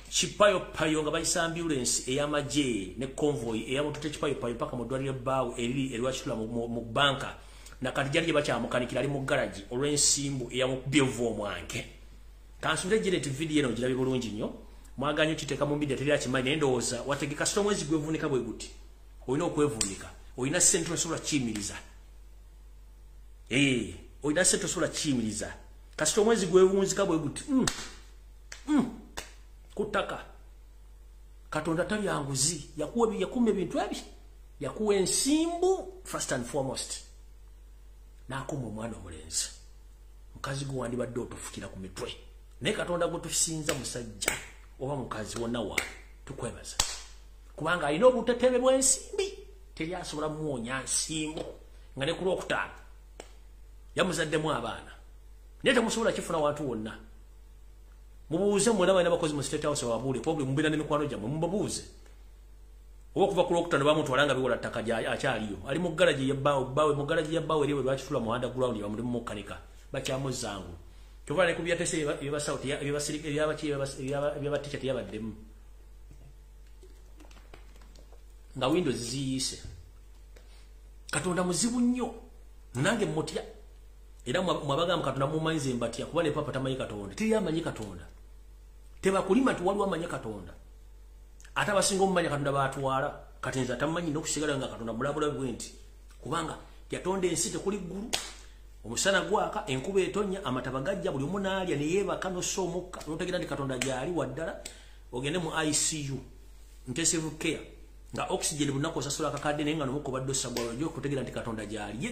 Kipayopayo nga bayisa ambulance ey'amagye ne convoy eyamutute kipayopayo paka mu ddwaliro ebbaawe eriri eriwakitula mu banka nakati gyali gye bakyamukanikira ali mu garagi olw'ensimbu eyamubyevu omwange. Kansubire Janet vidiyo eno girabye bulungi nnyo mwaganya okiteeka mu media teri akimanyi naye ndowooza wategeka sita omwezi gwevuunika bwe guti olina okwevuunika olina ssente osobola kiyimiriza oyina sente osobola kiyimiriza kasita omwezi gwewunzika bwe guti ku ttaka Katonda talyanguzi yakuuma ebintu ebyo yakuwa ensimbu first and foremost n'akuuma omwana omulenzi mukazi gwe wandibadde otufukira ku mitwe naye Katonda gwe tusinza musajja oba mukazi wonna wa tukwebaza kubanga alina obutetebe bw'ensimbi teri asobola muwonya nsimbu nga ne ku Lwokutaano yamuzaddemu abaana naye temusobola kifuna wantu wonna mubuuze mwena balina bakozi mu State House wabuule problem mubira ne mikwano gyammwe mubabuuze oba okuva ku Lwokutaano bamutwala nga biwola ttaka akyaliyo ali mu garaji yabbawe mu garaji yabbawe eriwe lwakitula mu underground bamulimu mukanika bakyamuzangu kyova ne kubya tese ebasauti ebyabateacher teyabaddemu nga Windows ziyise Katonda muzibu nnyo nange mmutya era mwabagamba Katonda mumanyize mbatya kuba ne papa tamanyi Katonda teyamanyi Katonda tebakulima tu waliwo amanyi Katonda ate abasinga omumanya Katonda baatwala katenza tamanyi n'okusigala nga Katonda bulabula bwenti kubanga yatonda ensi tekuli ggulu omusana gwaka enkuba etonya amataba gajja buli omu n'alya ne yeebaka n'osoomukka n'otegeera nti Katonda gyali waddala ogende mu ICU intensive care nga oxygen bunaku osasula akakadde naye nga n'omukubadde osagwalwa ojja okutegeera nti Katonda gyali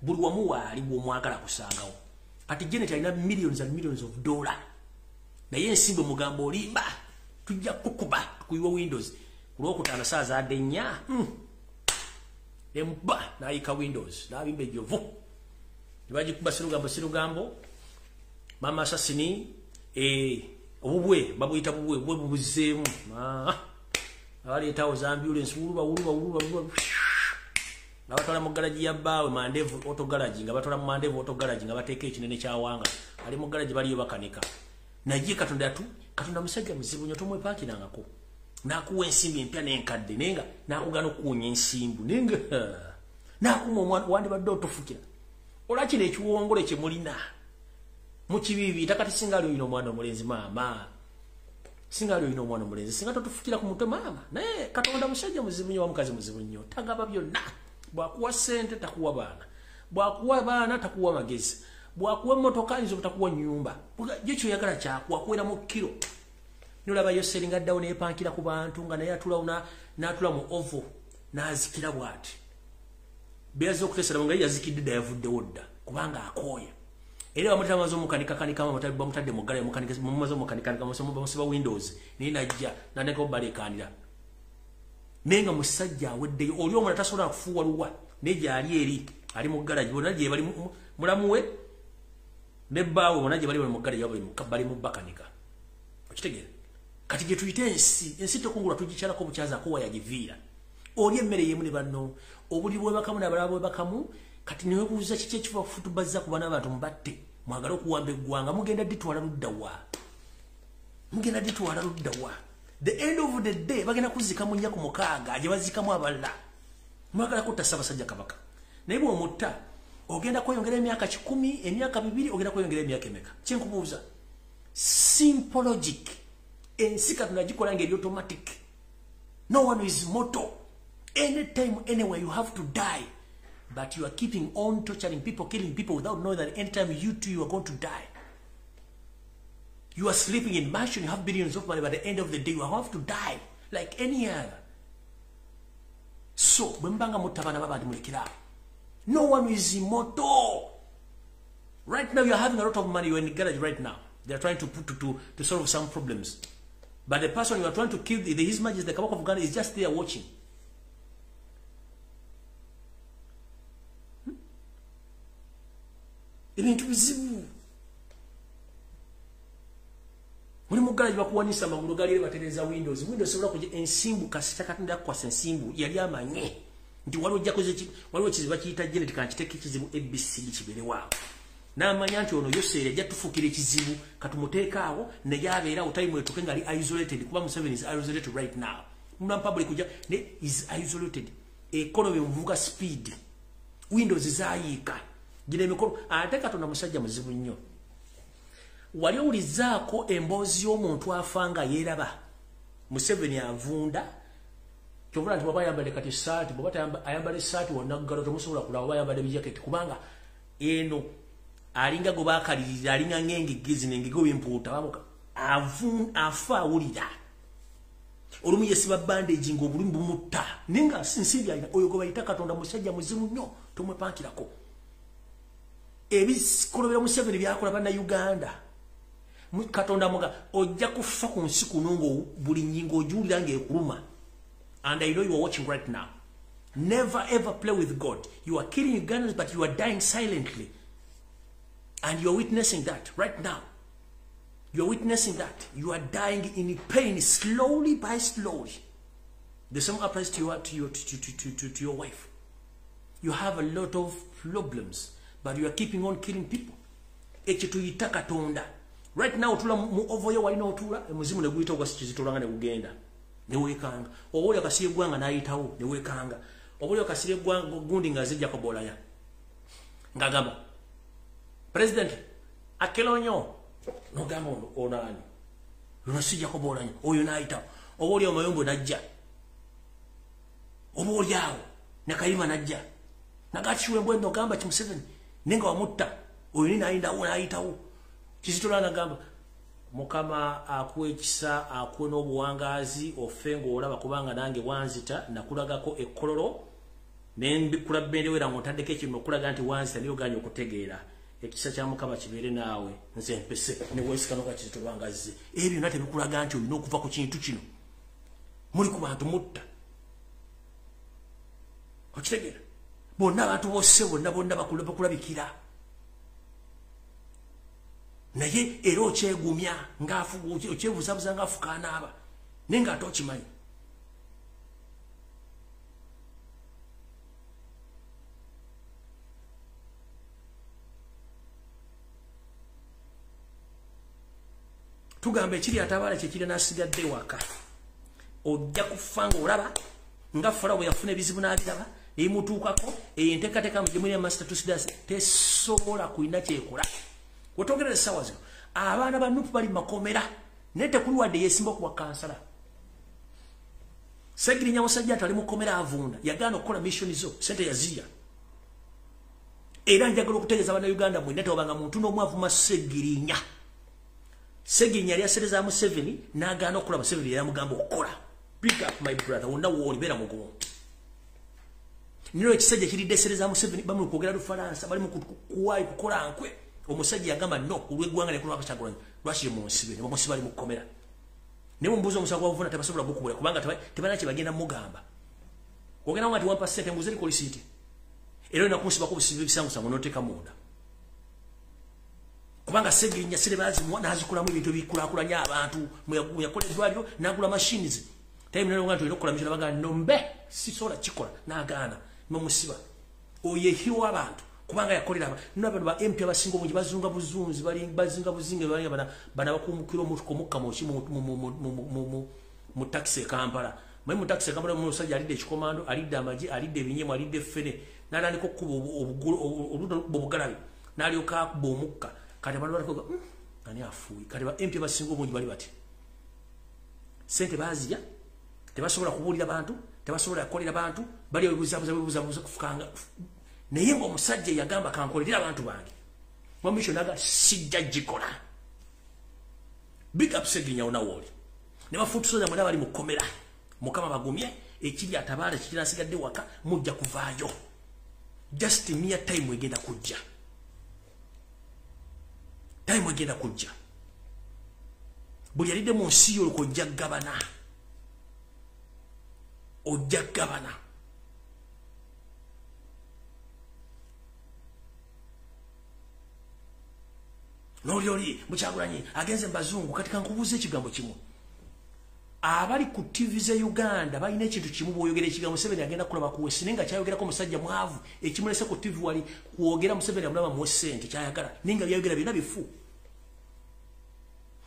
buli wamu waali bw'omwagala kusangawo kati Janet alina millions and millions of dollars naye ensimbi mugambo olimba tujja kukuba tukuyiwa Windows ku Lwokutaano saa zaadde nnya emba n'ayika Windows n'abimba ejjovu ne bagikuba sirugambo mama asasini obubwe babuyita bubwe bubuzeemu abaleetawo za ambulance wuluba nga batwala mu garaji ya bbaawe Mandevu auto garage nga batwala mu Mandevu auto garage nga bateeka ekinene kyawanga ali mu garaji baliyo bakanika naye Katonda musajja muzibu nnyo tomwepakirangako n'akuwa ensimbi empya n'enkadde nenga n'akugana okuwunya ensimbu nenga n'akuma omwana wandibadde otofukira olwakino ekiwongole kye mulina mu kibibi takati singa ali oyina omwana omulenzi maama singa ali oyina omwana omulenzi singa totufukira ku mutwe maama naye Katonda musajja muzibu nnyo wamukazi muzibu nnyo tagaba byonna bwakuwa sente takuwa baana bwakuwa baana takuwa magezi bwakuwa emmotoka ayinza obutakuwa nnyumba jo kyoyagala kyakuwa kuwera mu kiro nolaba Yoseri nga addawo neepankira ku bantu nga naye atulawo n'atula mu ovo n'azikira bw'ati beyaza okuteeseramu nga ye yazikidde dda yavuddewo dda kubanga akooya era bamutamaze omukanika bamutadde mu ggala mumaze omukanika bamusiba Windows naye najja n'andekawo baleekaanira naye nga musajja aweddeyo oli omwana tasobola kufuuwa luwa naye gyali eri ali mu ggala bonna gye bali mulamuwe ne bbaawe bonna gye bali mu ggala bali mu bakanika okitegeera kati gye tuyite ensi tekungula tugikyalako bukyazaako wayagiviira oli emmere yemu ne banno obuli bwebakamu n'abalala bwebakamu kati newebuuza kiki ekiva kufutubazza ku baana abantu mubatte mwagala okuwamba eggwanga mugenda ditwala ludda wa the end of the day bagenda kuzika mu nnaku 6 gye bazikamu abalala mwagala kuttasa basajja kabaka naye bw'omutta ogenda kweyongera emyaka 10 emyaka 2 ogenda kweyongera emyaka emeka kyenkubuuza simple logic ensi Katonda gikola ngeri automatic no one is mortal anytime anywhere you have to die but you are keeping on torturing people killing people without knowing that anytime you are going to die you are sleeping in mansion you have billions of money but at the end of the day you have to die like any other so bwembanga mutabana babandi mulekera no one is immortal right now you are having a lot of money you are in the garage right now they are trying to solve some problems but the person you are trying to kill his majesty the Kabaka of Uganda is just there watching ebintu bizibu muri mugalaji bakuwanisa amagulu gali batereza Windows sobola kujja ensimbu kasita Katonda yakwasa ensimbu yali amanye nti waliwo kiziba kiyita Janet kankiteke kizibu ABC kibere waawo n'amanya nti ono Yoseri ajja tufukira ekizibu katumuteekaawo ne yabeera time etuke ngali isolated kuba Museveni is isolated right now muna public kujja ne is isolated economy mvuga speed Windows zaayika gine mikolo ate Katonda musajja muzibu nnyo wali ulizaako emboozi y'omuntu afanga yeraba Museveni avunda kyovula nti baba ayambale kati saati baba ayambale saati wonna ggalo tomusobola kulaba baba ayambale bijaketi kubanga eno alinga gobakalirira alinga ngenge gizi nengigo bimputa bamuka afa awulira olumu yesiba bandage ng'obulumi bumutta ninga sinsibi alina oyo gwe bayita Katonda musajja muzimu nnyo tumwepankirako ebikolobera Museveni byakola bana Uganda Katonda muga ojja kufa ku nsi kuno ngo buli nyingo ojuulira ng'ekuluma. And I know you are watching right now. Never ever play with God. You are killing Ugandans, but you are dying silently. And you are witnessing that right now. You are witnessing that. You are dying in pain, slowly by slowly. The same applies to your wife. You have a lot of problems, but you are keeping on killing people. Right now, over here, wali na otula, muzimu ne guita kwa sichizitolanga ne ugenda. Ne wekanga. Obuli akasiye gwanga na ayitawo ne wekanga. Obuli akasiye gwanga gundi ngazijja kobolaya. Ngagamba. President, akelonyo. No gamba onani. Lunasijja kobolanya. Oyo na ayitawo. Obuli omayombo najja. Obuli awo. Ne KADIMA najja. Nagachiwe mbwendo gamba chimuseveni. Nenga wamutta. Oyo nina ayinda wo na ayitawo. Kizitolana gamba mukama akwekisa akweno obuwangazi ofengo olaba kubanga nange wanzita nakulagako ekkololo nembi kulabendewera ngontadeko ekintu okulaga nti wanzita niyo ganya okutegeera ekisa kya mukama kibeere naawe nze mpese ne wesikano ka kizitolwangazi ebyo nate bikulaga nti olina okuva ku kintu kino muli ku bantu mutta okitegeera bonna abantu bose bonna bakulabikira naye era okyegumya okyebuzabuza ngaafuka anaaba naye ng'ate okimanyi tugamba ekiri atabaala kyekiri n'asigadde waka ojja kufa ng'olaba nga Fulawo bwe yafuna ebizibu n'abiraba ebimutuukako enteekateeka mu gyemuli ya master tusidasi tesobola kulina kyekola wetwogerera essaawa zino abaana ba Nuupu bali makomera naye tekuli wadde yeesimba okuwa kansala Segirinya musajja atali mukomera avunda yagaana okukola missioni zo sente yaziya era njagala okutegeeza abaana Uganda mwenna tewabanga muntu n'omwavuma Segirinya yali asereza Museveni n'agaana okukola Museveni yali amugamba okukola pick up my brother wonna wooli beera mugumu nino ekisajja kiridde esereza Museveni bamu kwogera Lufalansa bali mu kuwaayi kukola nkwe omusajja yagamba no olw'eggwanga nekulwa Kyagulanyi lwakiri mu nsibe ne bamusiba ali mu kkomera ne mumbuuza omusango gw'obuvuna tebasobola gukubula kubanga tebalina kye bagenda mugamba kwogera nga ti 1% embuuza eriko lisiiti era olina kumusibako obusibe ebisangusangu n'oteeka munda kubanga Segirinya Serebaazimuwa n'azikolamu ebintu ebikulaakulanya abantu yakola eddwaliro n'agula machines time nalo nga nti olina okukola mission abagamba nombe sisobola kikola n'agaana mumusiba oyo ehiwa abantu kubanga yakolera n'abantu ba MP abasinga obungi bazunga buzunzi bazinga buzinge bana bakumukira omukka mu taxi e Kampala mu taxi e Kampala mu musajja alidde ekikomando alidde amagi alidde ebinyemu alidde ffene n'atandika okukuba obugalabi n'alyoka akuba omukka kati abantu balikoga ani afuuyi kati ba MP abasinga obungi bali bati sente baazirya tebasobola kubuulira bantu tebasobola kukolera bantu bali ebibuzabuza kufukanga naye ng'omusajja yagamba kankolerera abantu bange wamisho naga sijja gikola big up Segirinya onawooli ne bafutusoza mwena bali mu kkomera mukama bagumye ekiri atabaala kikira asigadde waka mujja kuvaayo just mere time egenda kujja buli yalidde mu nsi yo ojja gabana Noli Kyagulanyi agenze mbazungu kati kankubuuza ekigambo kimu abali ku TV ze Uganda balina ekintu kimu bw'oyogera ekigambo Museveni agenda kulaba kuwesi nenga kyayogerako musajja mwavu ekimulese ku TV wali kwogera Museveni amulaba muwe ssente kyayagala nenga byayogera byonna bifu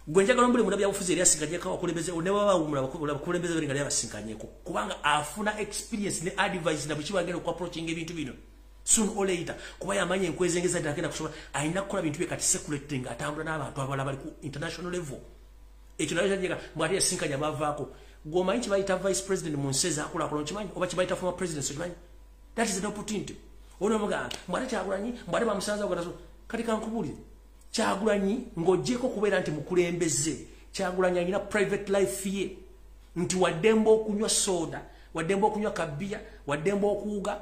gwe njagala mbule muna byabufuzi eri asigaddeko abakulembeze ne baba abakulembeze bali nga lyabasinkanyeko kubanga afuna experience ne advice na bwe kibagenda ku approaching ebintu bino soon or later kuba yamanye enkwezengeza takenda kusobola alina kukola bintu bye kati security nga atambula n'abantu abalala bali ku international level ekyo nayo kyajega mwati yasinkanya bavaako gwomanyi kibayita vice president mu nsi ezaakulaakulana kimanyi oba kibayita former president kimanyi that is an opportunity ono muga mwate Kyagulanyi mwate bamusanza kwa kati kankubuli Kyagulanyi ngojeko kubeera nti mukulembeze Kyagulanyi alina private life ye nti wadembo okunywa soda wadembo okunywa kabia wadembo okuuga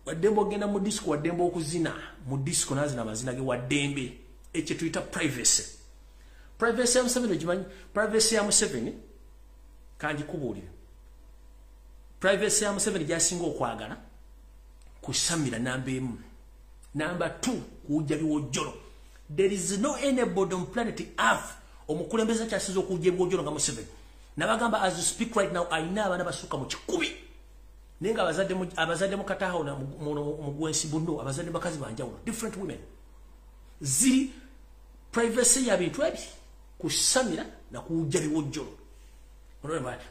wadembo genda mu disco wadembo okuzina mu disco nazina mazina ge wadembe ekye tuita privacy ya Museveni ogimanyi privacy ya Museveni kandi kubulira privacy ya Museveni jasinga okwagala kusamira namba 1 namba 2 kujja biwojjolo there is no anybody on planet Earth omukulembeza kyasizo kujja biwojjolo nga Museveni nabagamba as you speak right now aina abana basuka mu kikubi nenga abazadde mu kataho na mu gwensi bundo abazadde bakazi banjawulo different women ziri privacy ya bintu ebi kusamira na kujja biwojjolo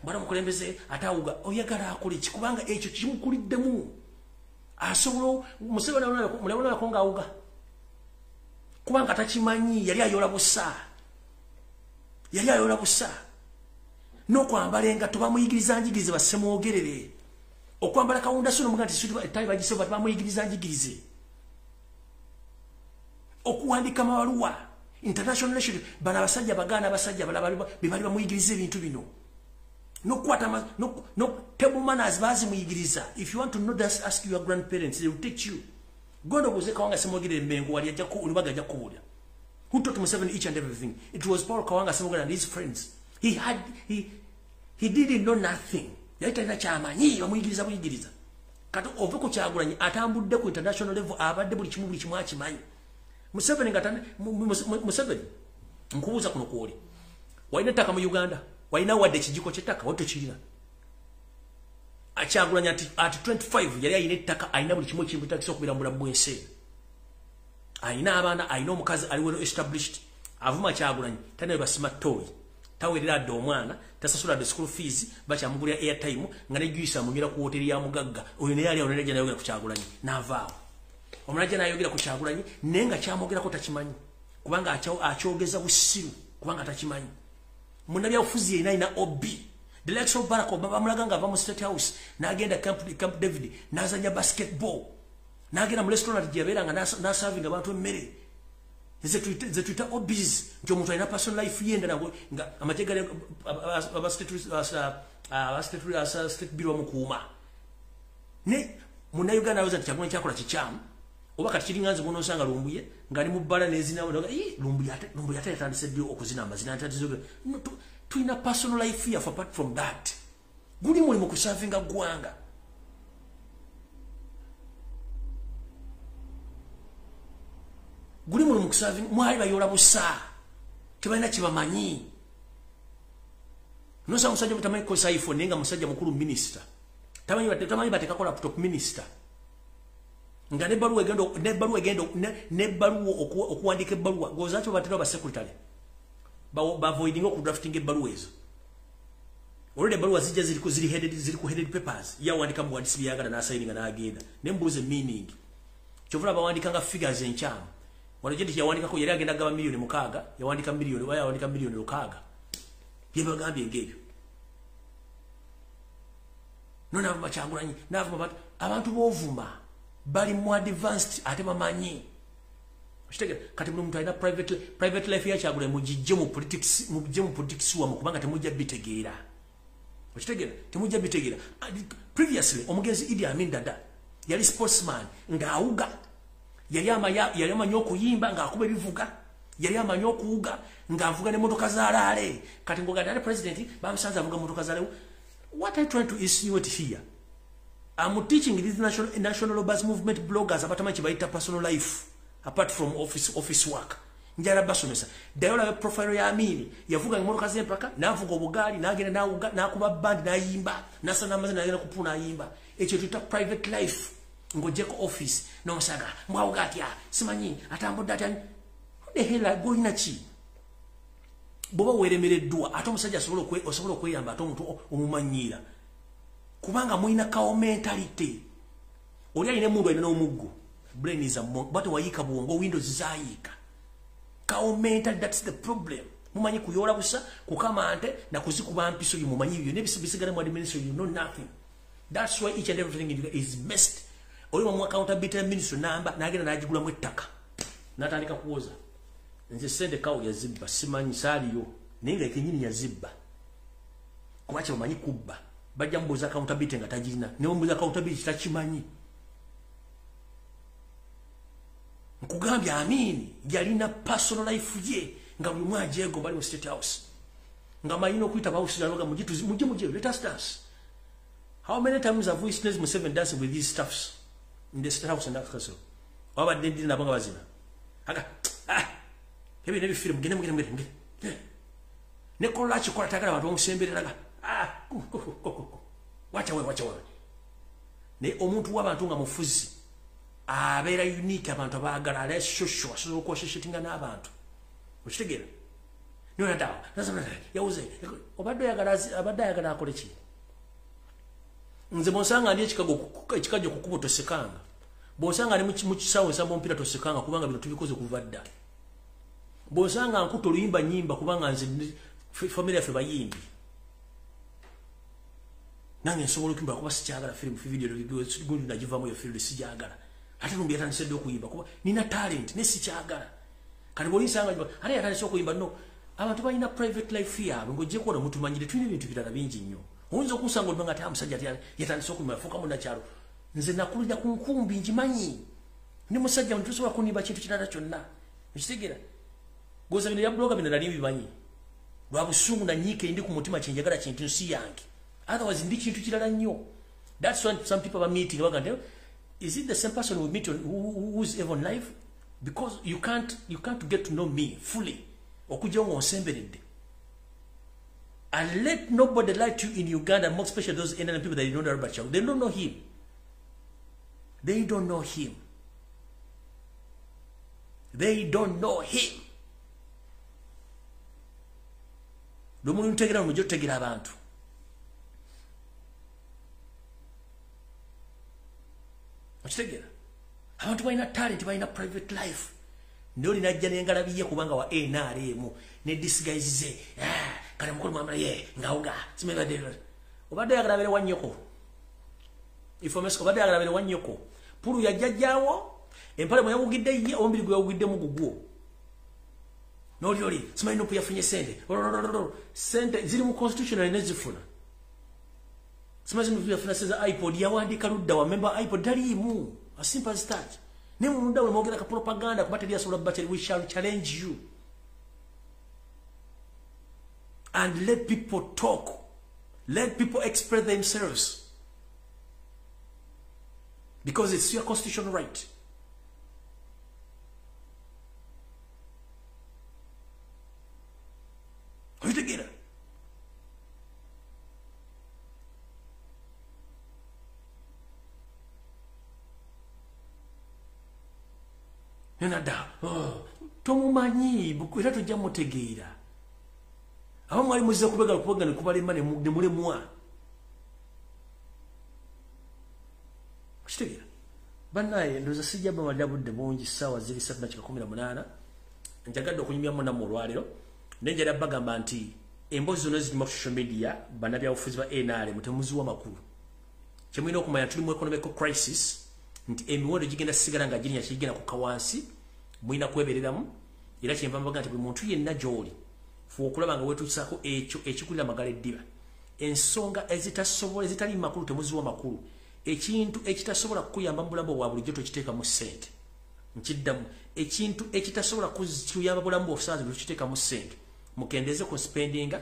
mbona mukulembeze atawuga oyagala akole kikubanga ekyo kimukuliddemu asobolo Museveni mulabona konga awuga kubanga takimanyi yali ayola busa nokwambala engatto bamuyigiriza njigirize basemwogerere okwambala kawunda sono mugati suti tayi bagiseba bamuyigiriza njigirize okuwandika mabaluwa international relationship bana basajja bagana abasajja bali bamuyigiriza ebintu bino nokwata no table manners bazi muyigiriza if you want to know that ask your grandparents they will teach you gondo buzeka wanga semwogerere mbengo wali ajja ko ulibaga ajja kuwulya who taught Museveni each and everything it was Paul Kawanga Semwogerere and his friends he didn't know nothing yaita chamanyi bamuyigiriza kati ove ku Kyagulanyi atambudde ku international level abadde buli kimu akimanyi Museveni ngatane Museveni nkubuza kuno kwoli waina taka mu Uganda waina wadde kijiko kyetaka wote kirina Kyagulanyi at 25 yali ayina ettaka ayina buli kimu kimbutakisa okubira mu bulamu bwense ayina abaana ayina omukazi ali well established avuma Kyagulanyi tane basima toy tawerera do omwana tasasula the school fees bacha mugulya airtime ngane juisa mungira ku hotel ya mugagga oyo ne yali onereje nayo ku Kyagulanyi navaawo omulaje nayo yogira ku Kyagulanyi nenga kyamogera ko takimanyi kubanga akyogeza busiru kubanga takimanyi munabya ofuzi ina OB the likes of Barack Obama mulaganga ava mu State House nagenda Camp David nazanya basketball nagenda mu restaurant jyaberanga na serving abantu emmere ze tuita obbies nti omuntu alina personal life yenda nabwo nga amategeko state bureau mukuuma ne muna Uganda aweza Kyagulanyi kyakola kikyamu oba kati kiringanze bono osanga Lumbuye ngali mu bbala nezina Lumbuye ate yatandise ddi okuzina amazina atatizoge tuina personal life here apart from that guli mulimu kusavinga gwanga guli mulimu kusavinga mwali bayola busa tebalina kibamanyi nosa musajja mutamanyi kosa iPhone nenga musajja mukulu minister tamanyi bateka laptop minister nga ne baluwa egendo okuwandika ebbaluwa gozacho batera ba secretary ba avoiding oku drafting ebbaluwa ezo olede ebbaluwa zijja ziri ku headed papers yawandika mu wadisi byagala na signing na agenda nembuze meaning chovula bawandika figures enchamu walojedi yawandika ko yali agenda gaba milioni 6 yawandika milioni waya yawandika milioni 6 byebagambye ngebyo nona Kyagulanyi navuma abantu bovuma bali mu advanced ate bamanyi Okitegera kati buli muntu alina private life ya Kyagulanyi mujijje mu politics wa mukubanga temujja bitegeera Okitegera temujja bitegeera previously omugenzi Idi Amin Dada yali sportsman ng'awuga yali amanyi okuyimba ng'akuba ebivuga yali amanyi okuwuga ng'avuga ne motoka zaalaale kati ng'oganda president bamusanze avuga motoka zaalaale. What I'm trying to insinuate here, I'm teaching these national bus movement bloggers about how much personal life apart from office work. Njara basomesa dayola profile ya Amini yavuga ngimotoka zempaka navuga obugali nagenda nawuga nakuba band nayimba nasana amazina nagenda kupuna ayimba ekyo tuta private life ngojeko office no musaga mwawuga atya simanyi atambudde atya the hell going nachi boba weremereddwa ate omusajja osobola okweyamba ate omuntu omumanyira kubanga muina kao mentality oli alina emundu alina n'omuggo brain is a but wayika bwongo windows zayika kao mental, that's the problem. Mumanyi kuyola busa kukama ante na kuzikuba mpiso mumanyi byo ne bisigala mu administration you know nothing. That's why each and everything is messed. oli mu accountability ministry namba nagenda najigula mu ettaka natandika kuwoza nze sende kawo yazibba simanyi saliyo ninga ekinyini yazibba kubacha bamanyi kubba bajja mbuza accountability nga tajirina ne mbuza accountability tachimanyi nkugambya amini yalina personal life ye nga buli mwajego bali mu state house nga mayino kuita house yaloga muje let us dance. How many times have we seen Museveni dancing with these stuffs in the state house and NAKACWA? Waba dendi na banga bazina aga hebi nebi film gene ne kola chikola takala abantu omusembereraga wacha we ne omuntu wabantu nga mufuzi abera unique abantu abagala ale shosho asozo ko shishitinga n'abantu ukitegera niyo nadawa yawuze obadde yagala akole ki nze bonsanga ndi ekikajo kukubo tosekanga bonsanga ni mu kisawo sambo mpira tosekanga kubanga bino tubikoze kuvadda bonsanga nkuto luyimba nyimba kubanga nze family yafe bayimbi nange nsobola okimba kuba sikyagala film video gundi najivamo yo film sijagala ate numbi yata nsedde okuyimba kuba nina talent ne sikyagala kali bolisanga ate yata nsedde okuyimba no abantu balina private life yabwe ngojje ko omuntu manyire tulina ebintu birala bingi nnyo oyinza okusanga olubanga ate amusajja yatandise okuyimba afuuka munnakyalo nze nakulira ku nkumbi njimanyi ndi musajja ntusobola kunimba kintu kirala kyonna ekitegeera goza bino yabloga bino nali bimanyi lwa busungu na nyike ndi ku mutima kyenjagala kintu nsi yange otherwise ndi kintu kirala nnyo. That's when some people are meeting baga is it the same person we meet who's ever in life? Because you can't get to know me fully okujja onsemberedde. And let nobody lie to you in Uganda, more especially those Indian people that you don't know about. They don't know him. They don't know him. They don't know him. Lumunu ntegera mujjo tegera abantu. Okitegera? Abantu balina talent, balina private life. Ndoli najja n'engala biye kubanga wa NRM ne disguise kale mukulu mama ye ngauga simebadde obadde yagala bere wanyoko information obadde yagala bere wanyoko pulu yajjajawo empale mwe yawugidde ye ombiri gwe yawugidde mu gugwo noli simanyi no puyafunye sente ziri mu constitutional nezifuna simanyi no puyafuna seza iPod yawandika ludda wa member iPod taliimu a simple as that ne munda we mogera ka propaganda kubate dia sola battery we shall challenge you and let people talk, let people express themselves because it's your constitutional right. Are you together? Nada, tomumanyi bukwera tujja mutegeera. Aho mwali muziza kubega ne kubalema ne mulemwa. Kitegeera. Bannaye ndoza sijja bamadabudde bungi sawa ziri 7:18. Njagadde okunyumya mona mu lwaliro. Nenjala bagamba nti embozi zonna ziri mu social media banabya ofuzi ba NRM mutemuziwa makulu. Kyemwina okumanya tuli mu economic crisis nti emiwendo gigenda sigala nga girinya kigenda ku kawansi mwina kwebereramu era kyemba mbaga nti buli muntu yenna gy'oli fu okulaba nga wetuusaako ekyo ekikulira amagala eddiba ensonga ezitasobola ezitali makulu temuziwa makulu ekintu ekitasobola kukuyamba mu bulamu bwa bulijjo tokiteeka mu ssente nkiddamu ekintu ekitasobola kuyamba bulamu bw'obusazi tukiteeka mu ssente mukendeze ku spendinga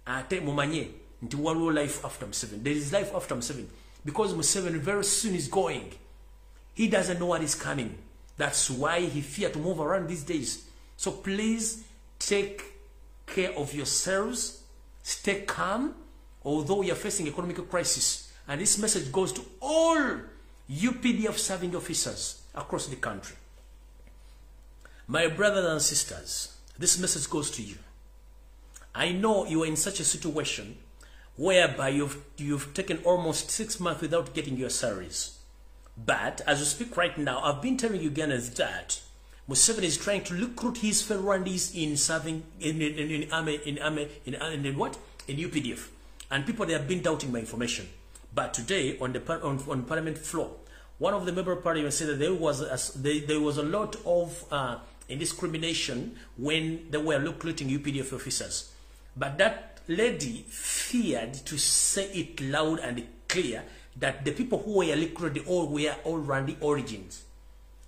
ate mumanye nti waliwo life after Museveni. There is life after Museveni because Museveni very soon is going. He doesn't know what is coming. That's why he fears to move around these days. So please take care of yourselves. Stay calm. Although we are facing economic crisis. And this message goes to all UPDF serving officers across the country. My brothers and sisters, this message goes to you. I know you are in such a situation whereby you've taken almost 6 months without getting your salaries. But as we speak right now, I've been telling Ugandans that Museveni is trying to recruit his fellow Rwandese in serving in UPDF, and people they have been doubting my information. But today on the parliament floor, one of the member of parliament said that there was a lot of indiscrimination when they were recruiting UPDF officers. But that lady feared to say it loud and clear that the people who were recruited were all Rwanda origins.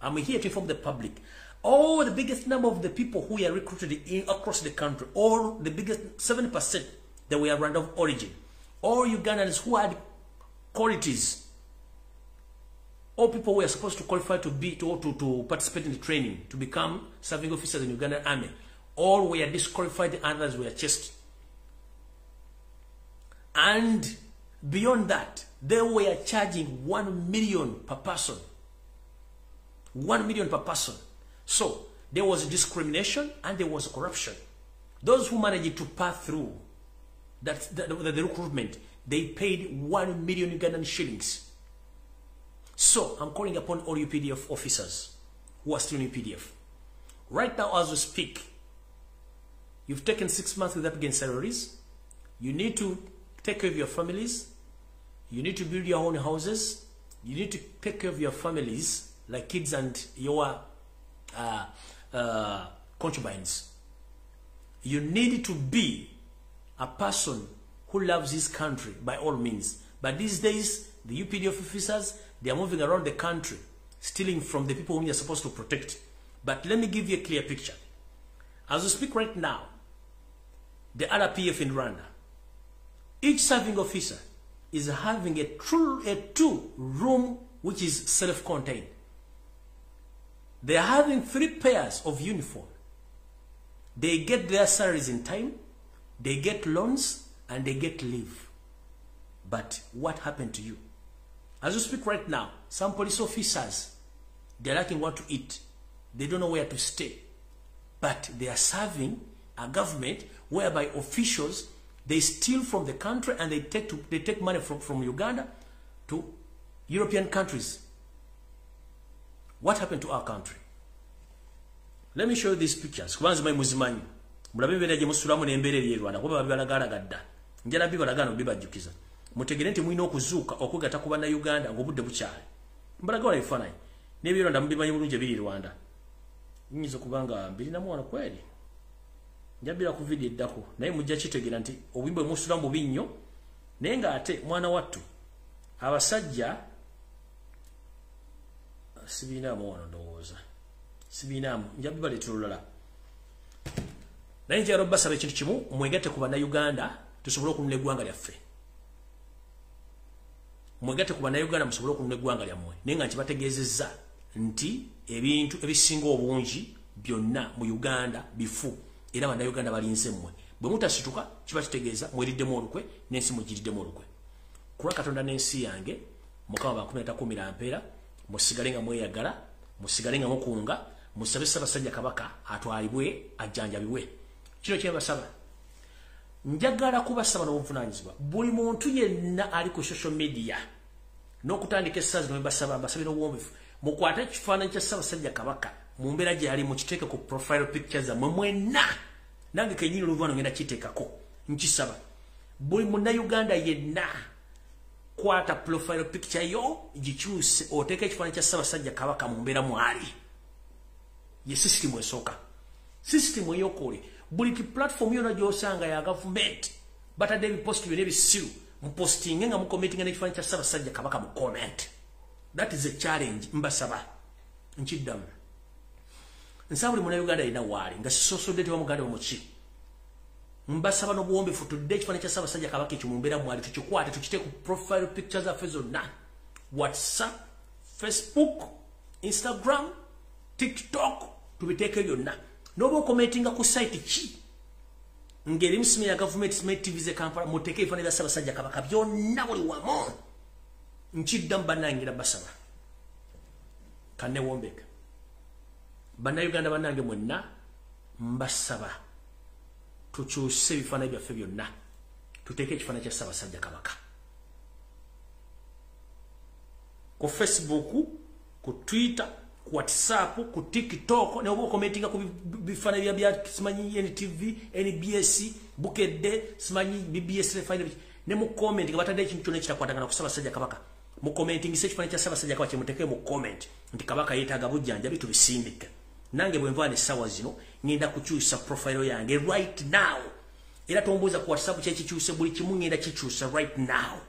I'm here to inform the public. All the biggest number of the people who were recruited across the country, all the biggest 7%, they were Rwanda origin. All Ugandans who had qualities, all people were supposed to qualify to participate in the training, to become serving officers in the Ugandan army. All were disqualified and others were chased. And beyond that, they were charging 1 million per person. 1 million per person. So there was discrimination and there was corruption. Those who managed to pass through the recruitment, they paid 1 million Ugandan shillings. So I'm calling upon all UPDF officers who are still in UPDF. Right now as we speak, you've taken 6 months without getting salaries. You need to take care of your families. You need to build your own houses. You need to take care of your families, like kids and your concubines. You need to be a person who loves his country by all means. But these days, the UPDF officers, they are moving around the country, stealing from the people whom they are supposed to protect. But let me give you a clear picture. As we speak right now, the RPF in Rwanda, each serving officer is having a two-room which is self-contained. They are having 3 pairs of uniform. They get their salaries in time, they get loans, and they get leave. But what happened to you? As we speak right now, some police officers, they're lacking what to eat. They don't know where to stay. But they are serving a government whereby officials, they steal from the country and they take money from Uganda to European countries. What happened to our country? Let me show you these pictures. Kubanza mai muzimanyi. Mulabe bera je musulamu n'embere eri Rwanda kuba babalagala gadda. Njala bibalagano bibajjukiza. Mutegere nti mwino okuzuuka okugata ku bana Uganda ng'obudde bukyali. Mbalagala ebifaananyi. N'ebironda mubimanyi bulungi biri Rwanda. Nyinza kubanga mbirina mwana kweli. Njabira ku video eddako. Naye mujja kitegera nti obwimbo musulamu bubi nnyo. Naye nga ate mwana wattu abasajja sibinamu wano ndowooza. Sibinamu njabira letulala. Naye njalo basaba ekintu kimu mwegatte ku bana Uganda tusobole okununula eggwanga lyaffe. Mwegatte ku bana Uganda musobole okununula eggwanga lyammwe. Naye nga nkibategeezezza nti ebintu ebisinga obungi byonna mu Uganda bifu era bana Uganda balinze mmwe. Bwe mutasituka kiba kitegeeza mweriddemu olukwe n'ensi mugiriddemu olukwe. Kuba Katonda n'ensi yange Mukama bakumeeta mpeera musigale nga mweyagala musigale nga mukunga musabe Ssaabasajja Kabaka atwalibwe ajjanjabibwe. Kino kye basaba. Njagala kubasaba n'obuvunaanyizibwa buli muntu yenna ali ku social media n'okutandika essaazi ne basaba basabira obuwombeefu mukwate ekifaananyi kya Ssaabasajja Kabaka mu mbeera gye yali mukiteeke ku profile pictures zammwe mwenna. Nange kennyini oluvaano ngenda kiteekako nkisaba buli munnayuganda yenna kwata profile picture yo gikyuse oteeka ekifaananyi kya Ssaabasajja Kabaka mu mbeera mwali. Ye system esooka. System eyokole buli platform yona gyosanga ya government batadde ebiposti byonna ebisiru mupostinge nga mukomentinga n'ekifaananyi kya Ssaabasajja Kabaka mu comment. That is a challenge. Mbasaba nkiddamu nsaba buli munnayuganda yenna waali nga sisosodde tewamuganda omuki mbasaba n'obuwombeefu tudde ekifaananyi kya Ssaabasajja Kabaka ekyo mu mbeera mwali tukikwate tukite ku profile pictures zaffe zonna WhatsApp, Facebook, Instagram, TikTok tubiteeke byonna. N'oba okomentinga ku site ki ng'erimu simu ya government smart TV ze Kampala muteeke ebifaananyi bya Ssaabasajja Kabaka byonna buli wamu. Nkiddamu bannange basaba kannewombeka bannayuganda bannange mwenna mbasaba tukyuse ebifaananyi byaffe byonna tuteeke ekifaananyi kya Ssaabasajja Kabaka ku Facebook, ku Twitter, ku WhatsApp, ku TikTok ne oba okomentinga ku bifaananyi bya simanyi NTV, NBS, Bukedde, simanyi BBS ne mu comment nga batadde ekintu kyonna ekitakwatagana ku Ssaabasajja Kabaka mu commenting sekifananyi kya Ssaabasajja Kabaka kimuteke mu comment nti Kabaka yeetaaga bujjanjabi tubisindike. Nange bwe nvaana essaawa zino ngenda kukyusa profile yange right now. Era tombuuza ku WhatsApp kyekikyuse buli kimu ngenda kikyusa right now.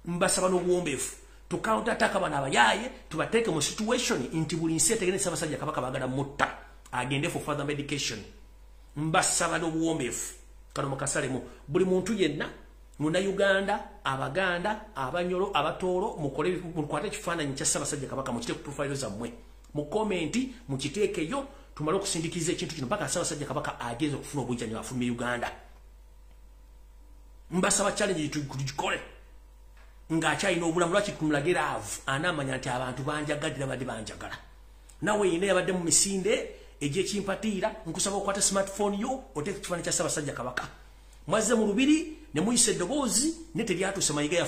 Mbasaba n'obuwombeefu to counter attack abana abayaye tubateeke mu situation nti buli nsi etegene Ssaabasajja Kabaka bagala mutta agende for further medication. Mbasaba n'obuwombeefu kano mukasalemu buli muntu yenna muna Uganda, Abaganda, Abanyolo, Abatoolo mukole mukwate kifaananyi kya Ssaabasajja Kabaka mukite ku profile zammwe. Mu comment mukiteekeyo tumale okusindikiza ekintu kino mpaka Ssaabasajja Kabaka ageze okufuna obujjanjabi afulumye Uganda. Mbasaba challenge tugikole ng'akyalina obulamu lwaki tumulagira avu anaamanya nti abantu banjagadira badde banjagala. Nawe yina yabadde mu misinde egy'ekimpatiira nkusaba okwata smartphone yo oteeka ekifaananyi kya Ssaabasajja Kabaka. Mwazze mu lubiri ne muyise eddoboozi ne teryatuuse mayiga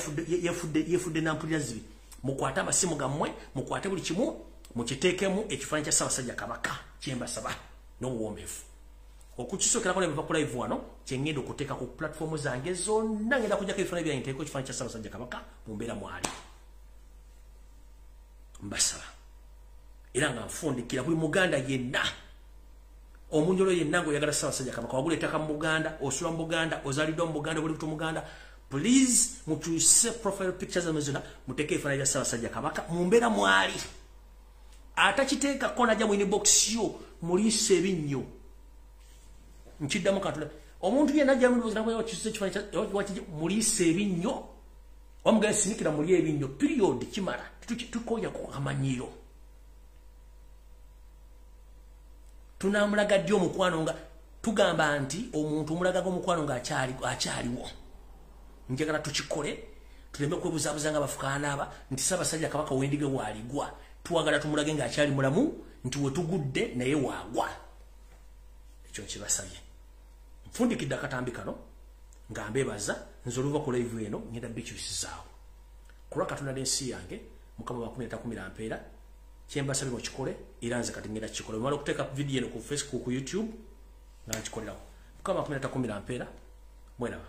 yefudde nampulira zibi. Mukwate amasimu gammwe mukwate buli kimu mukiteekemu ekifaananyi kya Ssaabasajja Kabaka kyembasaba n'obuwombeefu. Okukisokerako ne biva ku live wano kyengenda okuteeka ku platform zange zonna ngenda kujjako ebifaananyi byange nteeko ekifaananyi kya Ssaabasajja Kabaka mu mbeera mwali. Mbasaba era nga nfundikira buli Muganda yenna omunjolo yenna ng'oyagala Ssaabasajja Kabaka wagula ettaka mu Buganda osula mu Buganda ozaliddwa mu Buganda buli buto Muganda please mukyuse profile pictures zonna muteeke ebifaananyi bya Ssaabasajja Kabaka mu mbeera mwali. Atakiteekako najja mu inbox yo muliise ebinnyo nkiddamu katula omuntu yenna ajja muliise ekifaananyi muliise ebinnyo wamugala sinikira muli ebinnyo period kimala tukoyako amanyiro. Tunamulaga ddi omukwano nga tugamba nti omuntu omulagaga omukwano nga akyaliwo. Njagala tukikole tuleme kwebuzaabuza nga bafukaana aba nti Ssaabasajja Kabaka wendige waaligwa tuwagala tumulage nga akyali mulamu nti we tugudde naye waagwa. Ekyo nkibasabye. Nfundikidde akatambi kano nga mbeebaza nze oluva ku live eno ngenda bikyusizaawo. Kulwa Katonda n'ensi yange Mukama wa 10 mpeera kyembasabye okikole era nze kati ngenda kikole. Mmala okuteeka video eno ku Facebook ku YouTube nga nkikolerawo. Mukama wa 10 mpeera mweraba.